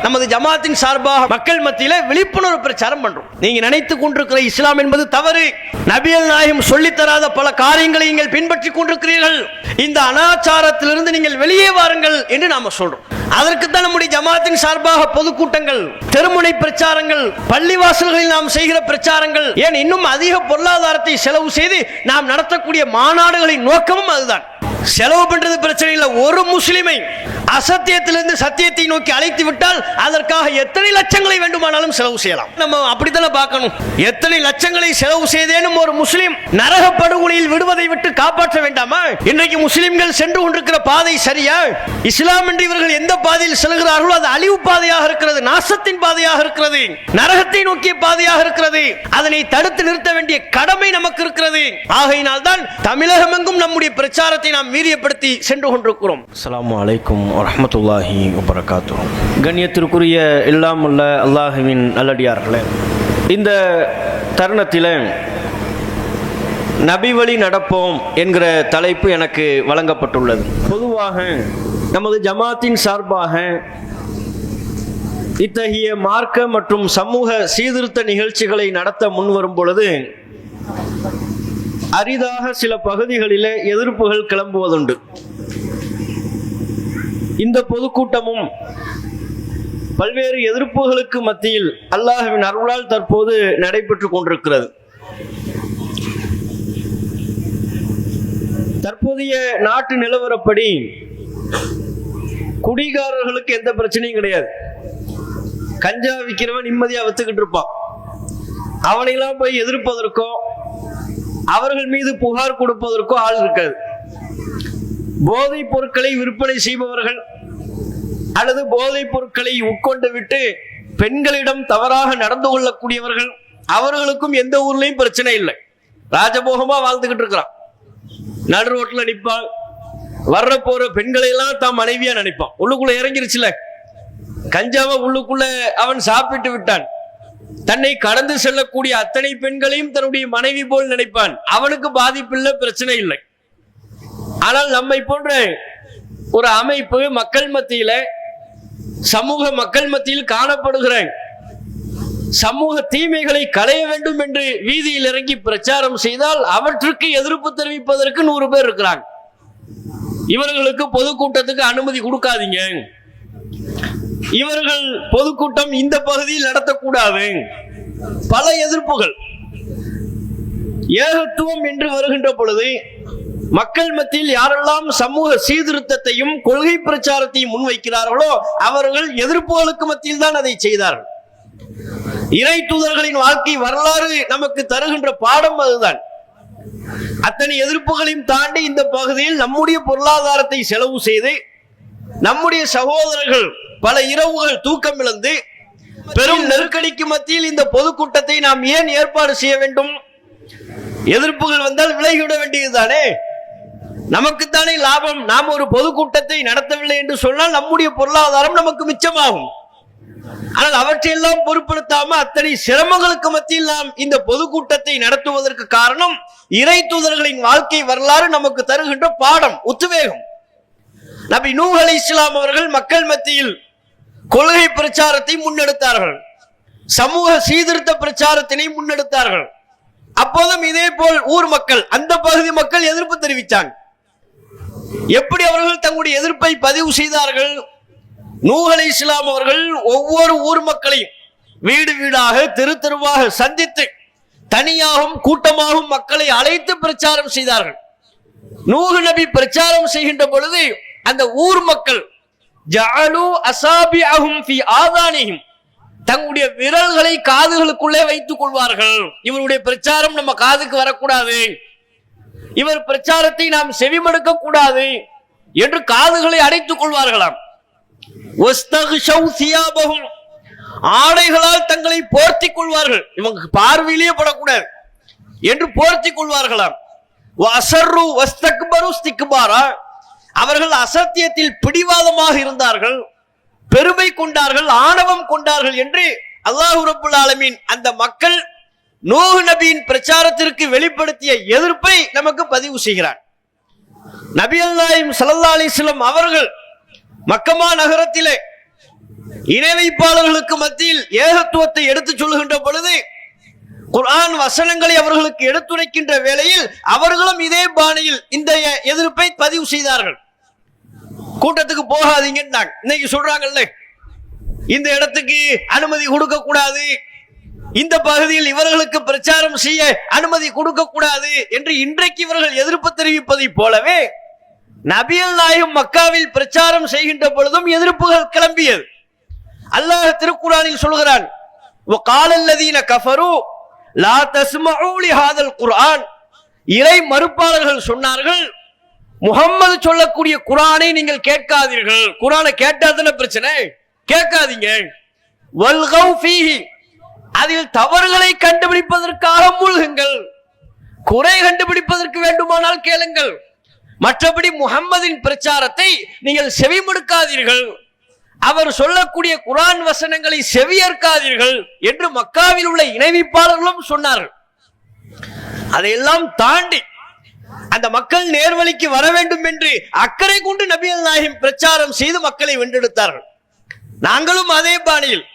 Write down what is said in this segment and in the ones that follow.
நமது ஜமாத்தின் சார்பாக மக்கள் மத்தியில விழிப்புணர்வு பிரச்சாரம் பண்றோம். நீங்க நினைத்துக் கொண்டிருக்கிற இஸ்லாம் என்பது தவறு, நபிகள் நாயகம் சொல்லித் தராத பல காரியங்களை நீங்கள் பின்பற்றிக் கொண்டிருக்கிறீர்கள், இந்த அனாச்சாரத்திலிருந்து நீங்கள் வெளியே வாருங்கள் என்று நாம சொல்றோம். அதற்குத்தான் நம்முடைய ஜமாத்தின் சார்பாக பொதுக்கூட்டங்கள், தெருமுனை பிரச்சாரங்கள், பள்ளிவாசல்களில் நாம் செய்கிற பிரச்சாரங்கள், ஏன் இன்னும் அதிக பொருளாதாரத்தை செலவு செய்து நாம் நடத்தக்கூடிய மாநாடுகளின் நோக்கமும் அதுதான். செலவு பண்றது பிரச்சனை இல்லை. ஒரு முஸ்லிமை அசத்தியத்திலிருந்து சத்தியத்தை நோக்கி அழைத்து விட்டால் அதற்காக எத்தனை லட்சங்களை வேண்டுமானாலும் செலவு செய்யலாம். நம்ம அப்படித்தானே பார்க்கணும். எத்தனை லட்சங்களை செலவு செய்தேனும் ஒரு முஸ்லிம் நரக படுகொலையில் விடுவதை விட்டு காப்பாற்ற வேண்டாமா? இன்றைக்கு முஸ்லிம்கள் சென்று கொண்டிருக்கிற பாதை சரியா? இஸ்லாம் என்று இவர்கள் எந்த பாதையில் செல்கிறார்களோ அது அழிவு பாதையாக இருக்கிறது, நாசத்தின் பாதையாக இருக்கிறது, நரகத்தை நோக்கிய பாதையாக இருக்கிறது. அதனை தடுத்து நிறுத்த வேண்டிய கடமை நமக்கு இருக்கிறது. ஆகையினால் தான் தமிழகம் எங்கும் நம்முடைய பிரச்சாரத்தை நாம் வீரியப்படுத்தி சென்று கொண்டிருக்கிறோம். அஸ்ஸலாமு அலைக்கும் வரஹ்மத்துல்லாஹி வபரகாத்துஹு. கண்ணியத்திற்குரிய எல்லாம் உள்ள அல்லாஹ்வின் நல்லடியார்களே, இந்த தருணத்தில் நபி வழி நடப்போம் என்கிற தலைப்பு எனக்கு வழங்கப்பட்டுள்ளது. பொதுவாக நமது ஜமாத்தின் சார்பாக இத்தகைய மார்க்க மற்றும் சமூக சீர்திருத்த நிகழ்ச்சிகளை நடத்த முன்வரும் பொழுது அரிதாக சில பகுதிகளிலே எதிர்ப்புகள் கிளம்புவதுண்டு. இந்த பொதுக்கூட்டமும் பல்வேறு எதிர்ப்புகளுக்கு மத்தியில் அல்லாஹ்வின் அருளால் தற்போது நடைபெற்றுக் கொண்டிருக்கிறது. தற்போதைய நாட்டு நிலவரப்படி குடிகாரர்களுக்கு எந்த பிரச்சனையும் கிடையாது. கஞ்சா விற்கிறவன் நிம்மதியா வித்துக்கிட்டு இருப்பான். அவனையெல்லாம் போய் எதிர்ப்பதற்கோ அவர்கள் மீது புகார் கொடுப்பதற்கோ ஆள் இருக்காது. போதைப் பொருட்களை விற்பனை செய்பவர்கள் அல்லது போதைப் பொருட்களை உட்கொண்டு விட்டு பெண்களிடம் தவறாக நடந்து கொள்ளக்கூடியவர்கள், அவர்களுக்கும் எந்த ஊர்லயும் பிரச்சனை இல்லை. ராஜபோகமா வாழ்ந்துகிட்டு இருக்கிறான். நடு ரோட்ல நிற்பான். வர்ற போற பெண்களை எல்லாம் தான் மனைவியா நினைப்பான். உள்ளுக்குள்ள இறங்கிருச்சுல கஞ்சாவை, உள்ளுக்குள்ள அவன் சாப்பிட்டு விட்டான். தன்னை கடந்து செல்லக்கூடிய அத்தனை பெண்களையும் தன்னுடைய மனைவி போல் நினைப்பான். அவனுக்கு பாதிப்பில்லை, பிரச்சனை இல்லை. ஆனால் நம்மை போன்ற ஒரு அமைப்பு மக்கள் மத்தியில, சமூக மக்கள் மத்தியில் காணப்படுகிற சமூக தீமைகளை களைய வேண்டும் என்று வீதியில் இறங்கி பிரச்சாரம் செய்தால் அவற்றுக்கு எதிர்ப்பு தெரிவிப்பதற்கு 100 பேர் இருக்கிறாங்க. இவர்களுக்கு பொதுக்கூட்டத்துக்கு அனுமதி கொடுக்காதீங்க, இவர்கள் பொதுக்கூட்டம் இந்த பகுதியில் நடத்தக்கூடாது, பல எதிர்ப்புகள். ஏகத்துவம் என்று வருகின்ற பொழுது மக்கள் மத்தியில் யாரெல்லாம் சமூக சீர்திருத்தத்தையும் கொள்கை பிரச்சாரத்தையும் முன்வைக்கிறார்களோ அவர்கள் எதிர்ப்புகளுக்கு மத்தியில் தான் அதை செய்தார்கள். இறை தூதர்களின் வாழ்க்கை வரலாறு நமக்கு தருகின்ற பாடம் அதுதான். அத்தனை எதிர்ப்புகளையும் தாண்டி இந்த பகுதியில் நம்முடைய பொருளாதாரத்தை செலவு செய்து நம்முடைய சகோதரர்கள் பல இரவுகள் தூக்கம் இழந்து பெரும் நெருக்கடிக்கு மத்தியில் இந்த பொதுக்கூட்டத்தை நாம் ஏன் ஏற்பாடு செய்ய வேண்டும்? எதிர்ப்புகள் வந்தால் விலகிவிட வேண்டியதுதானே, நமக்குத்தானே லாபம். நாம் ஒரு பொதுக்கூட்டத்தை நடத்தவில்லை என்று சொன்னால் நம்முடைய பொருளாதாரம் நமக்கு மிச்சமாகும். ஆனால் அவற்றையெல்லாம் பொருட்படுத்தாம அத்தனை சிரமங்களுக்கு மத்தியில் நாம் இந்த பொதுக்கூட்டத்தை நடத்துவதற்கு காரணம் இறை தூதர்களின் வாழ்க்கை வரலாறு நமக்கு தருகின்ற பாடம், உத்வேகம். நபி நூஹ் அலைஹிஸ்ஸலாம் அவர்கள் மக்கள் மத்தியில் கொள்கை பிரச்சாரத்தை முன்னெடுத்தார்கள், சமூக சீர்திருத்த பிரச்சாரத்தினை முன்னெடுத்தார்கள். அப்போதும் இதே போல் ஊர் மக்கள், அந்த பகுதி மக்கள் எதிர்ப்பு தெரிவித்தாங்க. எப்படி அவர்கள் தங்களுடைய எதிர்ப்பை பதிவு செய்தார்கள்? நூஹ் அலைஹிஸ்ஸலாம் அவர்கள் ஒவ்வொரு ஊர் மக்களையும் வீடு வீடாக தெரு தெருவாக சந்தித்து தனியாகவும் கூட்டமாகவும் மக்களை அழைத்து பிரச்சாரம் செய்தார்கள். நூஹ் நபி பிரச்சாரம் செய்கின்ற பொழுது அந்த ஊர் மக்கள் ஜஅலு அஸாபிஅஹும் ஃபீ ஆதானிஹிம், தங்களுடைய விரல்களை காதுகளுக்குள்ளே வைத்துக் கொள்வார்கள். இவருடைய பிரச்சாரம் நம்ம காதுக்கு வரக்கூடாது, இவர் பிரச்சாரத்தை நாம் செவிமடுக்க கூடாது என்று காதுகளை அடைத்துக் கொள்வார்களாம். ஆடைகளால் தங்களை போர்த்திக் கொள்வார்கள், இவங்க பார்வையிலேயே படக்கூடாது என்று போர்த்திக் கொள்வார்களாம். அவர்கள் அசத்தியத்தில் பிடிவாதமாக இருந்தார்கள், பெருமை கொண்டார்கள், ஆணவம் கொண்டார்கள் என்று அல்லாஹ் ரப்பல் ஆலமீன் அந்த மக்கள் நூஹ் நபியின் பிரச்சாரத்திற்கு வெளிப்படுத்திய எதிர்ப்பை நமக்கு பதிவு செய்கிறார். நபி நாயகம் ஸல்லல்லாஹு அலைஹி வஸல்லம் அவர்கள் மக்கமா நகரத்திலே இணை வைப்பாளர்களுக்கு மத்தியில் ஏகத்துவத்தை எடுத்துச் சொல்லுகின்ற பொழுது குர்ஆன் வசனங்களை அவர்களுக்கு எடுத்துரைக்கின்ற வேளையில் அவர்களும் இதே பாணியில் இந்த எதிர்ப்பை பதிவு செய்தார்கள். கூட்டத்துக்கு போகாதீங்கன்னாங்க. இன்னைக்கு சொல்றாங்கல்ல, இந்த இடத்துக்கு அனுமதி கொடுக்க கூடாது, இந்த பகுதியில் இவர்களுக்கு பிரச்சாரம் செய்ய அனுமதி கொடுக்க கூடாது என்று இன்றைக்கு இவர்கள் எதிர்ப்பு தெரிவிப்பதை போலவே நபிகள் நாயகம் மக்காவில் பிரச்சாரம் செய்கின்ற பொழுதும் எதிர்ப்புகள் கிளம்பியது. அல்லாஹ் திருக்குர்ஆனில் சொல்கிறான், وَقَالَ الَّذِينَ كَفَرُوا لَا تَسْمَعُوا لِهَذَا الْقُرْآنِ இறை மறுப்பாளர்கள் சொன்னார்கள், முஹம்மது சொல்லக்கூடிய குர்ஆனை நீங்கள் கேட்காதீர்கள். குர்ஆனை கேட்டாதான பிரச்சனை, கேட்காதீங்க. வல்கவ் ஃபீஹி அதில் தவறுகளை கண்டுபிடிப்பதற்காக மூழ்குங்கள், குறை கண்டுபிடிப்பதற்கு வேண்டுமானால் கேளுங்கள், மற்றபடி முஹம்மதின் பிரச்சாரத்தை நீங்கள் செவிமடுக்காதீர்கள், அவர் சொல்லக்கூடிய குர்ஆன் வசனங்களை செவியேற்காதீர்கள் என்று மக்காவில் உள்ள இணைவிப்பாளர்களும் சொன்னார்கள். அதையெல்லாம் தாண்டி அந்த மக்கள் நேர்வழிக்கு வர வேண்டும் என்று அக்கறை கொண்டு நபிகள் நாயகம் பிரச்சாரம் செய்து மக்களை வென்றெடுத்தார்கள். நாங்களும் அதே பாணியில்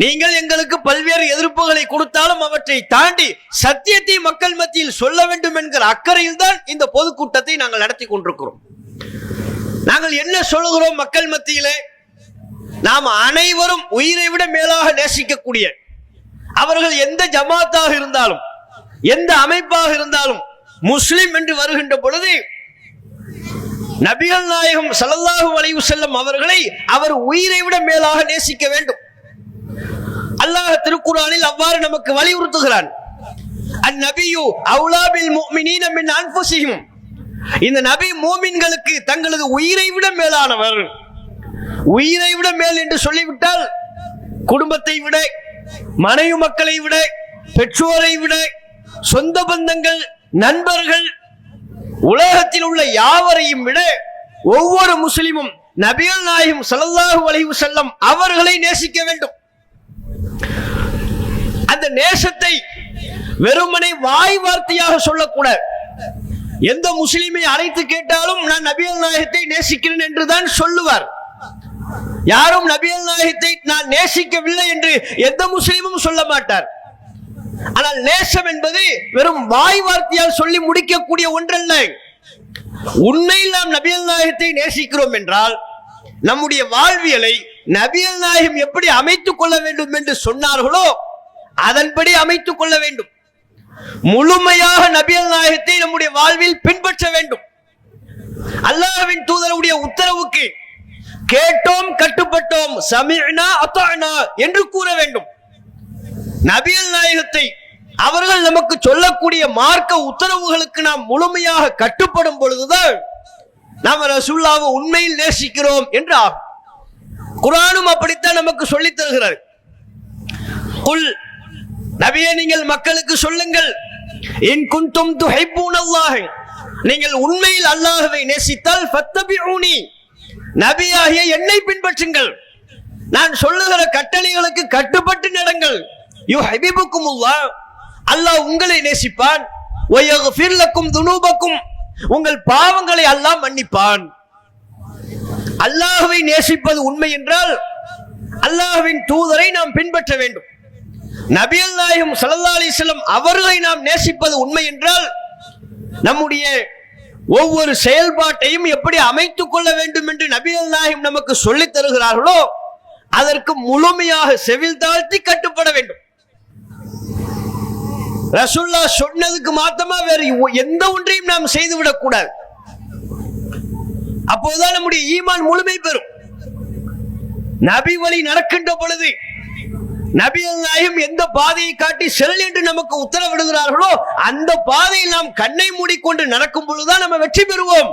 நீங்கள் எங்களுக்கு பல்வேறு எதிர்ப்புகளை கொடுத்தாலும் அவற்றை தாண்டி சத்தியத்தை மக்கள் மத்தியில் சொல்ல வேண்டும் என்கிற அக்கறையில் தான் இந்த பொதுக்கூட்டத்தை நாங்கள் நடத்தி கொண்டிருக்கிறோம். நாங்கள் என்ன சொல்லுகிறோம் மக்கள் மத்தியிலே? நாம் அனைவரும் உயிரை விட மேலாக நேசிக்கக்கூடிய, அவர்கள் எந்த ஜமாத்தாக இருந்தாலும் எந்த அமைப்பாக இருந்தாலும் முஸ்லிம் என்று வருகின்ற பொழுது நபிகள் நாயகம் ஸல்லல்லாஹு அலைஹி வஸல்லம் அவர்களை அவர் உயிரை விட மேலாக நேசிக்க வேண்டும். அல்லாஹ் திருக்குர்ஆனில் அவ்வாறு நமக்கு வலியுறுத்துகிறான். அந்நபியு அவுலா பில் முஃமினீன மின் அன்ஃபுஸிஹிம், இந்த நபி மூமின்களுக்கு தங்களது உயிரை விட மேலானவர். உயிரை விட மேல் என்று சொல்லிவிட்டால் குடும்பத்தை விட, மனைவி மக்களை விட, பெற்றோரை விட, சொந்த பந்தங்கள், நண்பர்கள், உலகத்தில் உள்ள யாவரையும் விட ஒவ்வொரு முஸ்லிமும் நபிகள் நாயகம் ஸல்லல்லாஹு அலைஹி வஸல்லம் அவர்களை நேசிக்க வேண்டும். அந்த நேசத்தை வெறுமனே வாய் வார்த்தையாக சொல்லக்கூடாது. எந்த முஸ்லிமை அழைத்து கேட்டாலும் நான் நபிகள் நாயகத்தை நேசிக்கிறேன் என்றுதான் சொல்லுவார். யாரும் நபிகள் நாயகத்தை நான் நேசிக்கவில்லை என்று எந்த முஸ்லிமும் சொல்ல மாட்டார். ஆனால் நேசம் என்பது வெறும் வாய் வார்த்தையால் சொல்லி முடிக்கக்கூடிய ஒன்றல்ல. உண்மையில் நாம் நபிகள் நாயகத்தை நேசிக்கிறோம் என்றால் நம்முடைய வாழ்வியலை நபிகள் நாயகம் எப்படி அமைத்துக் கொள்ள வேண்டும் என்று சொன்னார்களோ அதன்படி அமைத்துக் கொள்ள வேண்டும். முழுமையாக நபிகள் நாயகத்தை நம்முடைய வாழ்வில் பின்பற்ற வேண்டும். அல்லாஹ்வின் தூதருடைய உத்தரவுக்கு கேட்டோம், கட்டுப்பட்டோம், சமிஅனா அத்தஅனா என்று கூற வேண்டும். நபிகள் நாயகத்தை அவர்கள் நமக்கு சொல்லக்கூடிய மார்க்க உத்தரவுகளுக்கு நாம் முழுமையாக கட்டுப்படும் பொழுதுதான் நாம் ரசூலுல்லாஹ்வை உண்மையில் நேசிக்கிறோம் என்று ஆகும். குர்ஆனும் அப்படித்தான் நமக்கு சொல்லித் தருகிறார். குல், நபியே நீங்கள் மக்களுக்கு சொல்லுங்கள், இன் குன்தும் துஹிப்பூனல்லாஹ், நீங்கள் உண்மையில் அல்லாஹ்வை நேசித்தால் ஃபத்தபிஊனி, நபியாகிய என்னை பின்பற்றுங்கள், நான் சொல்லுகிற கட்டளைகளுக்கு கட்டுப்பட்டு நடங்கள். யுஹிப்புக்குமுல்லாஹ், அல்லாஹ் உங்களை நேசிப்பான். வயக்ஃபிர் லக்கும் துனூபக்கும், உங்கள் பாவங்களை அல்லாஹ் மன்னிப்பான். அல்லாஹ்வை நேசிப்பது உண்மை என்றால் அல்லாஹ்வின் தூதரை நாம் பின்பற்ற வேண்டும். நபிகள் நாயகம் ஸல்லல்லாஹு அலைஹி வஸல்லம் அவர்களை நாம் நேசிப்பது உண்மை என்றால் நம்முடைய ஒவ்வொரு செயல்பாட்டையும் எப்படி அமைத்துக் கொள்ள வேண்டும் என்று நபிகள் நாயகம் நமக்கு சொல்லித் தருகிறார்களோ அதற்கு முழுமையாக செவில் தாழ்த்தி கட்டுப்பட வேண்டும். ரசூலுல்லாஹ் சொன்னதுக்கு மாத்தமா வேறு எந்த ஒன்றையும் நாம் செய்துவிடக் கூடாது. அப்போதுதான் நம்முடைய ஈமான் முழுமை பெறும். நபி வழி நடக்கின்ற பொழுது நபிகள் நாயகம் எந்த பாதையை காட்டி செல் என்று நமக்கு உத்தரவிடுகிறார்களோ அந்த பாதையில் நாம் கண்ணை மூடிக்கொண்டு நடக்கும் பொழுதுதான் நம்ம வெற்றி பெறுவோம்.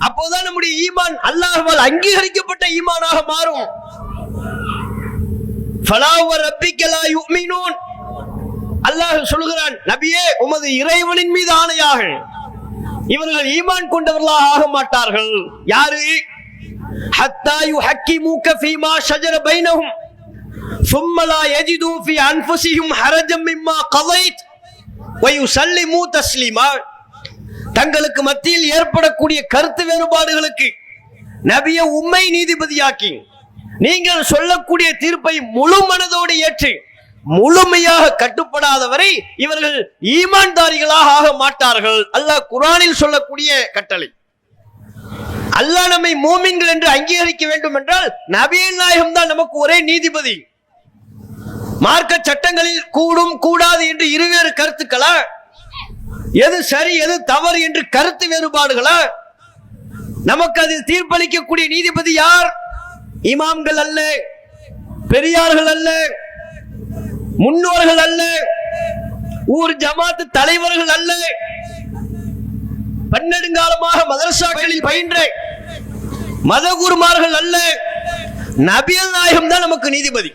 அப்போதுதான் நம்முடைய ஈமான் அல்லாஹ்வால் அங்கீகரிக்கப்பட்ட ஈமானாக மாறும். ஃபலா வ ரப்பிக லா யுமினூன், அல்லாஹ் சொல்கிறான், நபியே உமது இறைவனின் மீது ஆணையாக இவர்கள் ஈமான் கொண்டவர்களாக ஆக மாட்டார்கள். யாரு? ஹத்தா யுஹக்கிமுக ஃபீமா ஷஜர பைனஹும் ثم لا يجدوا في انفسهم حرجا مما قضيت ويسلموا تسليما. தங்களுக்கு மத்தியில் ஏற்படக்கூடிய கருத்து வேறுபாடுகளுக்கு நபியை உம்மை நீதிபதியாக்கி நீங்கள் சொல்லக்கூடிய தீர்ப்பை முழு மனதோடு ஏற்று முழுமையாக கட்டுப்படாதவரை இவர்கள் ஈமான்தாரிகளாக ஆக மாட்டார்கள். அல்லாஹ் குர்ஆனில் சொல்லக்கூடிய கட்டளை. அல்லாஹ் நம்மை மூமின்கள் என்று அங்கீகரிக்க வேண்டும் என்றால் நபிகள் நாயகம் தான் நமக்கு ஒரே நீதிபதி. மார்க்க சட்டங்களில் கூடும் கூடாது என்று இருவேறு கருத்துக்களா, எது சரி எது தவறு என்று கருத்து வேறுபாடுகளா? நமக்கு அதில் தீர்ப்பளிக்கக்கூடிய நீதிபதி யார்? இமாம்கள் அல்ல, பெரியார்கள் அல்ல, முன்னோர்கள் அல்ல, ஊர் ஜமாத்து தலைவர்கள் அல்ல, பன்னெடுங்காலமாக மதரசாக்களில் பயின்ற மதகுருமார்கள் அல்ல, நபிகள் நாயகம் தான் நமக்கு நீதிபதி.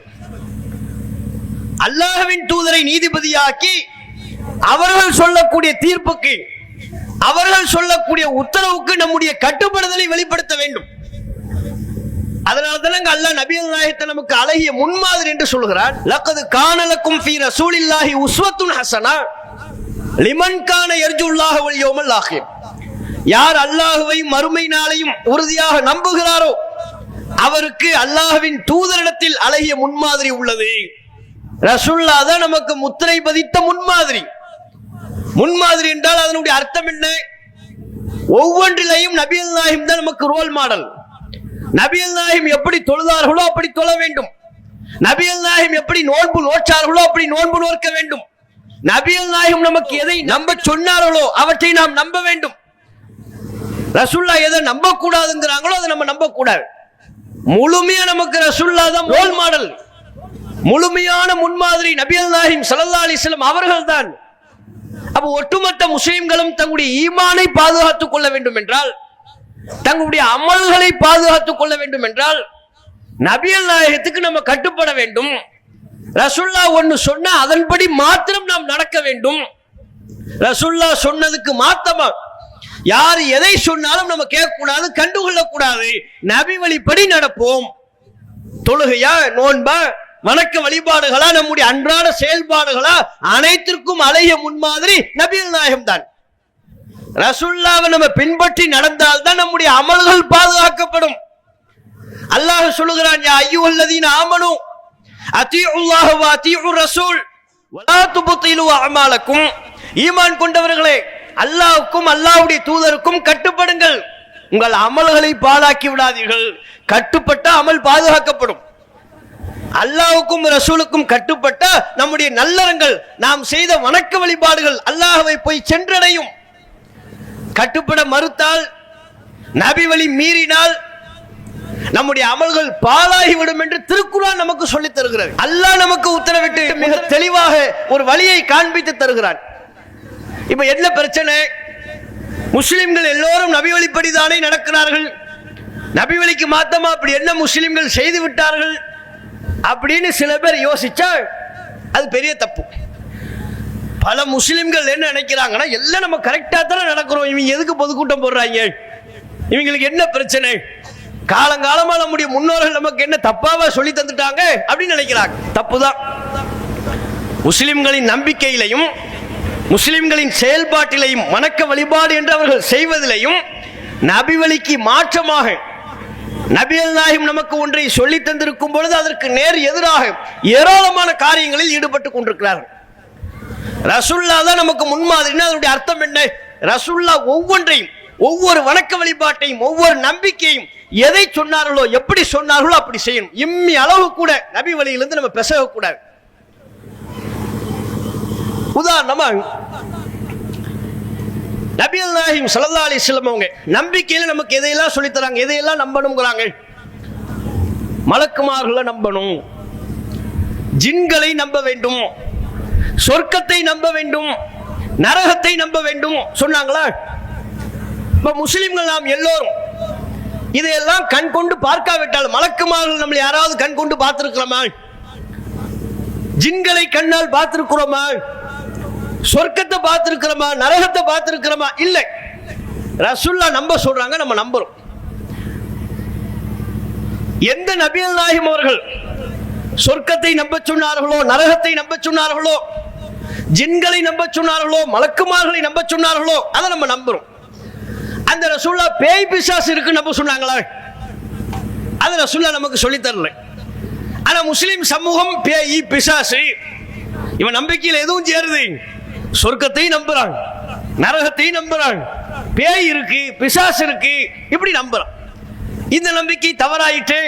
அல்லாஹ்வின் தூதரை நீதிபதியாக்கி அவர்கள் சொல்லக்கூடிய தீர்ப்புக்கு, அவர்கள் சொல்லக்கூடிய உத்தரவுக்கு நம்முடைய கட்டுப்படுதலை வெளிப்படுத்த வேண்டும். அதனால்தான் அல்லாஹ் நபிகள் நாயகத்தை நமக்கு அழகிய முன்மாதிரி என்று சொல்கிறான். லக்கது கான லக்கும் ஃபீ ரசூலில்லாஹி உஸ்வத்துன் ஹஸனா லிமன் கான யர்ஜுல்லாஹ வல் யௌமல் ஆகிர். யார் அல்லாஹ்வை மறுமை நாளையும் உறுதியாக நம்புகிறாரோ அவருக்கு அல்லாஹ்வின் தூதரிடத்தில் அழகிய முன்மாதிரி உள்ளது. ரசூலுல்லாஹ் தான் நமக்கு முத்திரை பதித்த முன்மாதிரி. முன்மாதிரி என்றால் அதனுடைய அர்த்தம் என்ன? ஒவ்வொன்றிலையும் நபிகள் நாயகம் தான் நமக்கு ரோல் மாடல். நபிகள் நாயகம் எப்படி தொழுதார்களோ அப்படி தொழ வேண்டும். நபிகள் நாயகம் எப்படி நோன்பு நோற்றார்களோ அப்படி நோன்பு நோக்க வேண்டும். நபிகள் நாயகம் நமக்கு எதை நம்ப சொன்னார்களோ அவற்றை நாம் நம்ப வேண்டும். ரசூலுல்லாஹ் எதை நம்ப கூடாதுங்கிறாங்களோ அதை நம்ம நம்ப கூடாது. முழுமையா நமக்கு ரசூலுல்லாஹ் தான் ரோல் மாடல், முழுமையான முன்மாதிரி நபிகள் நாயகம் ஸல்லல்லாஹு அலைஹி வஸல்லம் அவர்கள் தான். அப்ப ஒட்டுமொத்த முஸ்லிம்களும் தங்களுடைய ஈமானை பாதுகாத்துக் கொள்ள வேண்டும் என்றால், தங்களுடைய அமல்களை பாதுகாத்துக் கொள்ள வேண்டும் என்றால் நபிகள் நாயகத்துக்கு நம்ம கட்டுப்பட வேண்டும். ரசூலுல்லாஹ் ஒன்னு சொன்னா அதன்படி மாத்திரம் நாம் நடக்க வேண்டும். ரசூலுல்லாஹ் சொன்னதுக்கு மாத்தமா யார் எதை சொன்னாலும் நம்ம கேட்க கூடாது, கண்டுகொள்ள கூடாது. நபி வழிப்படி நடப்போம். தொழுகையா, நோன்பா, வணக்க வழிபாடுகளா, நம்முடைய அன்றாட செயல்பாடுகளா, அனைத்திற்கும் அழகிய முன்மாதிரி நபிகள் நாயகம் தான். ரசூலுல்லாஹ்வை நம்ம பின்பற்றி நடந்தால் தான் நம்முடைய அமல்கள் பாதுகாக்கப்படும். அல்லாஹ் சொல்லுகிறான், யா அய்யுஹல்லதீன ஆமனு அத்தீஉல்லாஹ வ அத்தீஉர் ரசூல் வலா துப்திலு அமாலக்கும். ஈமான் கொண்டவர்களே, அல்லாஹ்வுக்கும் அல்லாஹ்வுடைய தூதருக்கும் கட்டுப்படுங்கள், உங்கள் அமல்களை பாழாக்கி விடாதீர்கள். கட்டுப்பட்ட அமல் பாதுகாக்கப்படும். அல்லாஹ்வுக்கும் ரசூலுக்கும் கட்டுப்பட்ட நம்முடைய நல்லறங்கள், நாம் செய்த வணக்க வழிபாடுகள் அல்லாஹ்வை போய் சென்றடையும். கட்டுப்பட மறுத்தால், நபி வழி மீறினால் நம்முடைய அமல்கள் பாழாகிவிடும் என்று திருக்குர்ஆன் நமக்கு சொல்லித் தருகிறது. அல்லாஹ் நமக்கு உத்தரவிட்டு மிக தெளிவாக ஒரு வழியை காண்பித்து தருகிறான். இப்ப என்ன பிரச்சனை? முஸ்லிம்கள் எல்லோரும் நபி வழிப்படிதானே நடக்கிறார்கள். நபி வழிக்கு மாத்தமா அப்படி என்ன முஸ்லிம்கள் செய்து விட்டார்கள் அப்படின்னு சில பேர் யோசிச்சா அது பெரிய தப்பு. பல முஸ்லிம்கள் என்ன நினைக்கிறாங்கன்னா, எல்லாம் நம்ம கரெக்டா தானே நடக்கிறோம், இவங்க எதுக்கு பொதுக்கூட்டம் போடுறாங்க, இவங்களுக்கு என்ன பிரச்சனை, காலங்காலமா நம்முடைய முன்னோர்கள் நமக்கு என்ன தப்பாவா சொல்லி தந்துட்டாங்க அப்படின்னு நினைக்கிறாங்க. தப்புதான். முஸ்லிம்களின் நம்பிக்கையிலையும் முஸ்லிம்களின் செயல்பாட்டிலையும் வணக்க வழிபாடு என்று அவர்கள் செய்வதிலையும் நபி வழிக்கு மாற்றமாக நபிகள் நாயகம் நமக்கு ஒன்றை சொல்லி தந்திருக்கும் பொழுது அதற்கு நேர் எதிராக ஏராளமான காரியங்களில் ஈடுபட்டு கொண்டிருக்கிறார்கள். ரசூலுல்லாஹ் தான் நமக்கு முன்மாதிரின்னா அதனுடைய அர்த்தம் என்ன? ரசூலுல்லாஹ் ஒவ்வொன்றையும், ஒவ்வொரு வணக்க வழிபாட்டையும், ஒவ்வொரு நம்பிக்கையும் எதை சொன்னார்களோ, எப்படி சொன்னார்களோ அப்படி செய்யணும். இம்மி அளவு கூட நபி வழியிலிருந்து நம்ம பேச கூடாது. உதாரணமா நபிகள் நாயகம் ஸல்லல்லாஹு அலைஹி வஸல்லம் அவங்க நம்பிக்கையில நமக்கு எதையெல்லாம் சொல்லி தராங்க, எதையெல்லாம் நம்பணும்ங்கறாங்க. மலக்குமார்களை நம்பணும், ஜின்களை நம்ப வேண்டும், சொர்க்கத்தை நம்ப வேண்டும், நரகத்தை நம்ப வேண்டும் சொன்னாங்களா? இப்ப முஸ்லிம்கள் நாம் எல்லோரும் இதையெல்லாம் கண் கொண்டு பார்க்காவிட்டால், மலக்குமார்கள் நம்மளை யாராவது கண் கொண்டு பார்த்திருக்கிறோமா? ஜின்களை கண்ணால் பார்த்திருக்கிறோமா? சொர்க்கத்தை பார்த்திருக்கிறோமா? நரகத்தை பார்த்திருக்கிறோமா? இல்லை. ரசூலுல்லாஹ் நம்ப சொல்றாங்க, நம்ம நம்புறோம். எந்த நபிகள் நாயகம் அவர்கள் சொர்க்கத்தை நம்ப சொன்னார்களோ, நரகத்தை நம்ப சொன்னார்களோ, ஜின்களை நம்ப சொன்னார்களோ, மலக்குமார்களை நம்ப சொன்னார்களோ, அதை நம்ம நம்புறோம். அந்த ரசூலுல்லாஹ் பேய் பிசாசு இருக்கு நம்ப சொன்னாங்களா? அதை ரசூலுல்லாஹ் நமக்கு சொல்லி தரல. ஆனா முஸ்லிம் சமூகம் பேய் பிசாசு இவன் நம்பிக்கையில் எதுவும் சேருது. சொர்க்கத்தையும் நம்புறான், நரகத்தையும் நம்புறான், பேய் இருக்கு, பிசாசு இருக்கு, இப்படி நம்புறான். இந்த நம்பிக்கை தவறாயிட்டு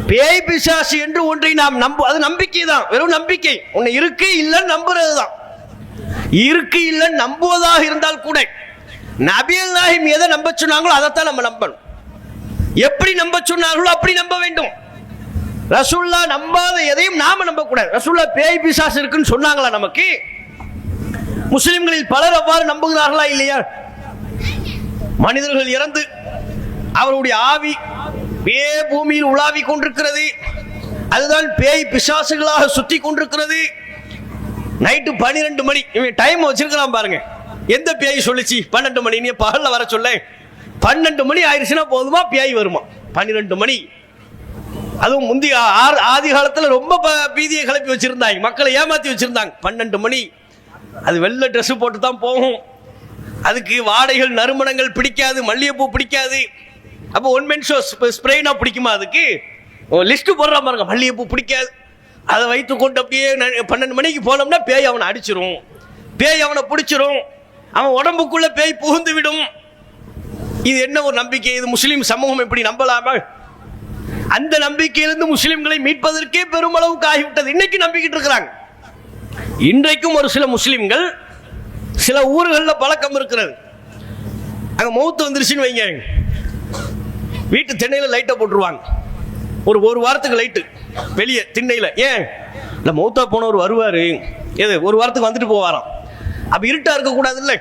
பேய் பிசாசு என்று ஒன்றை நாம் அது நம்பிக்கை தான், வெறும் நம்பிக்கை. ஒன்னு இருக்கு இல்லைன்னு நம்புறது தான். இருக்கு இல்லைன்னு நம்புவதாக இருந்தால் கூட நபிகள் நாயகம் எதை நம்ப சொன்னாங்களோ அதைத்தான் நம்ம நம்பணும். எப்படி நம்ப சொன்னார்களோ அப்படி நம்ப வேண்டும். ரசூலுல்லாஹ் நம்பாத எதையும் நாம நம்ப கூடாது. ரசூலுல்லாஹ் பேய் பிசாசு இருக்குன்னு சொன்னாங்களா நமக்கு? முஸ்லிம்களில் பலர் அவ்வாறு நம்புகிறார்களா இல்லையா? மனிதர்கள் இறந்து அவருடைய ஆவி பூமியில் உலாவி கொண்டிருக்கிறது, அதுதான் பேய் பிசாசுகளாக சுத்தி கொண்டிருக்கிறது. நைட்டு 12 மணி டைம் வச்சிருக்கலாம் பாருங்க. எந்த பேய் சொல்லிச்சு 12 மணி? நீ பகல்ல வர சொல்ல 12 மணி ஆயிடுச்சுன்னா போதுமா பேய் வருமா? 12 மணி. அதுவும் முந்தைய ஆதி காலத்துல ரொம்ப பீதியை கிளப்பி வச்சிருந்தாங்க, மக்களை ஏமாத்தி வச்சிருந்தாங்க. 12 மணி அது வெள்ளை ட்ரெஸ் போட்டு தான் போகும், அதுக்கு வாடைகள் நறுமணங்கள் பிடிக்காது, மல்லிகைப்பூ பிடிக்காது. அப்போ ஒன் மேன் ஷோ ஸ்ப்ரேனா பிடிக்குமா? அதுக்கு லிஸ்ட் போடுற பாருங்க, மல்லிகைப்பூ பிடிக்காது. அதை வைத்து கொண்டு அப்படியே 12 மணிக்கு போனோம்னா பேய் அவனை அடிச்சிரும், பேய் அவனை பிடிச்சிரும், அவன் உடம்புக்குள்ள பேய் புகுந்து விடும். இது என்ன ஒரு நம்பிக்கை? இது முஸ்லிம் சமூகம் எப்படி நம்பலாமா? அந்த நம்பிக்கையிலிருந்து முஸ்லிம்களை மீட்பதற்கே பெருமளவுக்கு ஆகிவிட்டது. இன்னைக்கு நம்பிக்கிட்டு இருக்கிறாங்க. இன்றைக்கும் ஒரு சில முஸ்லிம்கள் சில ஊர்களில் பழக்கம் இருக்கிறது. அங்க மௌத்து வந்துருச்சுன்னு வைங்க, வீட்டு திண்ணையில லைட்டை போட்டுருவாங்க. ஒரு வாரத்துக்கு லைட்டு வெளியே திண்ணையில. ஏன்? இல்லை மௌத்தா போனவர் வருவாரு, எது ஒரு வாரத்துக்கு வந்துட்டு போவாராம். அப்ப இருட்டா இருக்கக்கூடாது இல்லை,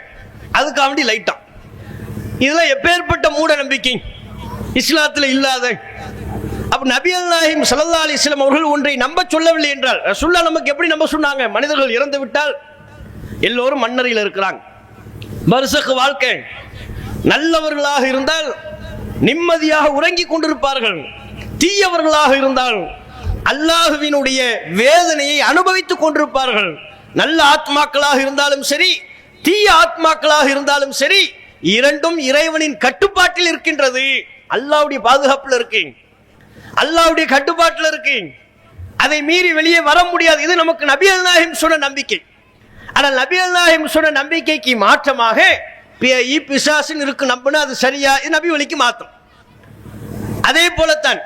அதுக்காண்டி லைட்டா. இதெல்லாம் எப்பேற்பட்ட மூட நம்பிக்கை, இஸ்லாத்துல இல்லாத. அப்ப நபிகள் நாயகம் ஸல்லல்லாஹு அலைஹி வஸல்லம் அவர்கள் ஒன்றை நம்ப சொல்லவில்லை என்றால் ரசூலுல்லாஹ் நமக்கு எப்படி நம்ப சொன்னாங்க? மனிதர்கள் இறந்து விட்டால் எல்லோரும் மண்ணறையில் இருக்கிறாங்க, பர்சக் வாழ்க்கை. நல்லவர்களாக இருந்தால் நிம்மதியாக உறங்கிக் கொண்டிருப்பார்கள், தீயவர்களாக இருந்தால் அல்லாஹ்வினுடைய வேதனையை அனுபவித்துக் கொண்டிருப்பார்கள். நல்ல ஆத்மாக்களாக இருந்தாலும் சரி, தீய ஆத்மாக்களாக இருந்தாலும் சரி, இரண்டும் இறைவனின் கட்டுப்பாட்டில் இருக்கின்றது. அல்லாஹ்வுடைய பாதுகாப்பில் இருக்கு, அல்லாஹ்வுடைய கட்டுப்பாட்டில் இருக்கு. அதை மீறி வெளியே வர முடியாது. இது நமக்கு நபிகள் நாயகம் சொன்ன நம்பிக்கை. ஆனால் நபிகள் நாயகம் சொன்ன நம்பிக்கைக்கு மாற்றமாக பேய் பிசாசுன்னு இருக்கு நம்பினா அது சரியா? இது நபி வழிக்கு மாற்றம். அதே போலத்தான்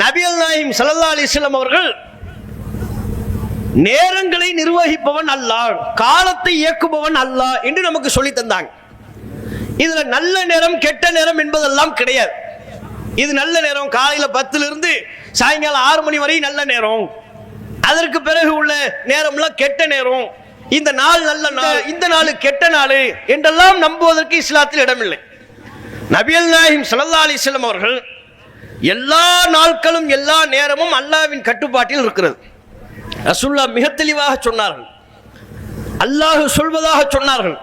நபிகள் நாயகம் ஸல்லல்லாஹு அலைஹி வஸல்லம் அவர்கள் நேரங்களை நிர்வகிப்பவன் அல்லாஹ், காலத்தை இயக்குபவன் அல்லாஹ் என்று நமக்கு சொல்லி தந்தாங்க. இதுல நல்ல நேரம் கெட்ட நேரம் என்பதெல்லாம் கிடையாது. இது நல்ல நேரம் காலையில 10 இருந்து சாயங்காலம் 6 மணி வரை நல்ல நேரம், அதற்கு பிறகு உள்ள நேரம்லாம் கெட்ட நேரம், இந்த நாள் நல்ல நாள், இந்த நாள் கெட்ட நாள் என்றெல்லாம் நம்புவதற்கு இஸ்லாத்தில் இடமில்லை. நபிகள் நாயகம் ஸல்லல்லாஹு அலைஹி வஸல்லம் அவர்கள் எல்லா நாட்களும் எல்லா நேரமும் அல்லாஹ்வின் கட்டுப்பாட்டில் இருக்கிறது. ரசூலுல்லாஹ் மிக தெளிவாக சொன்னார்கள், அல்லாஹ் சொல்வதாக சொன்னார்கள்,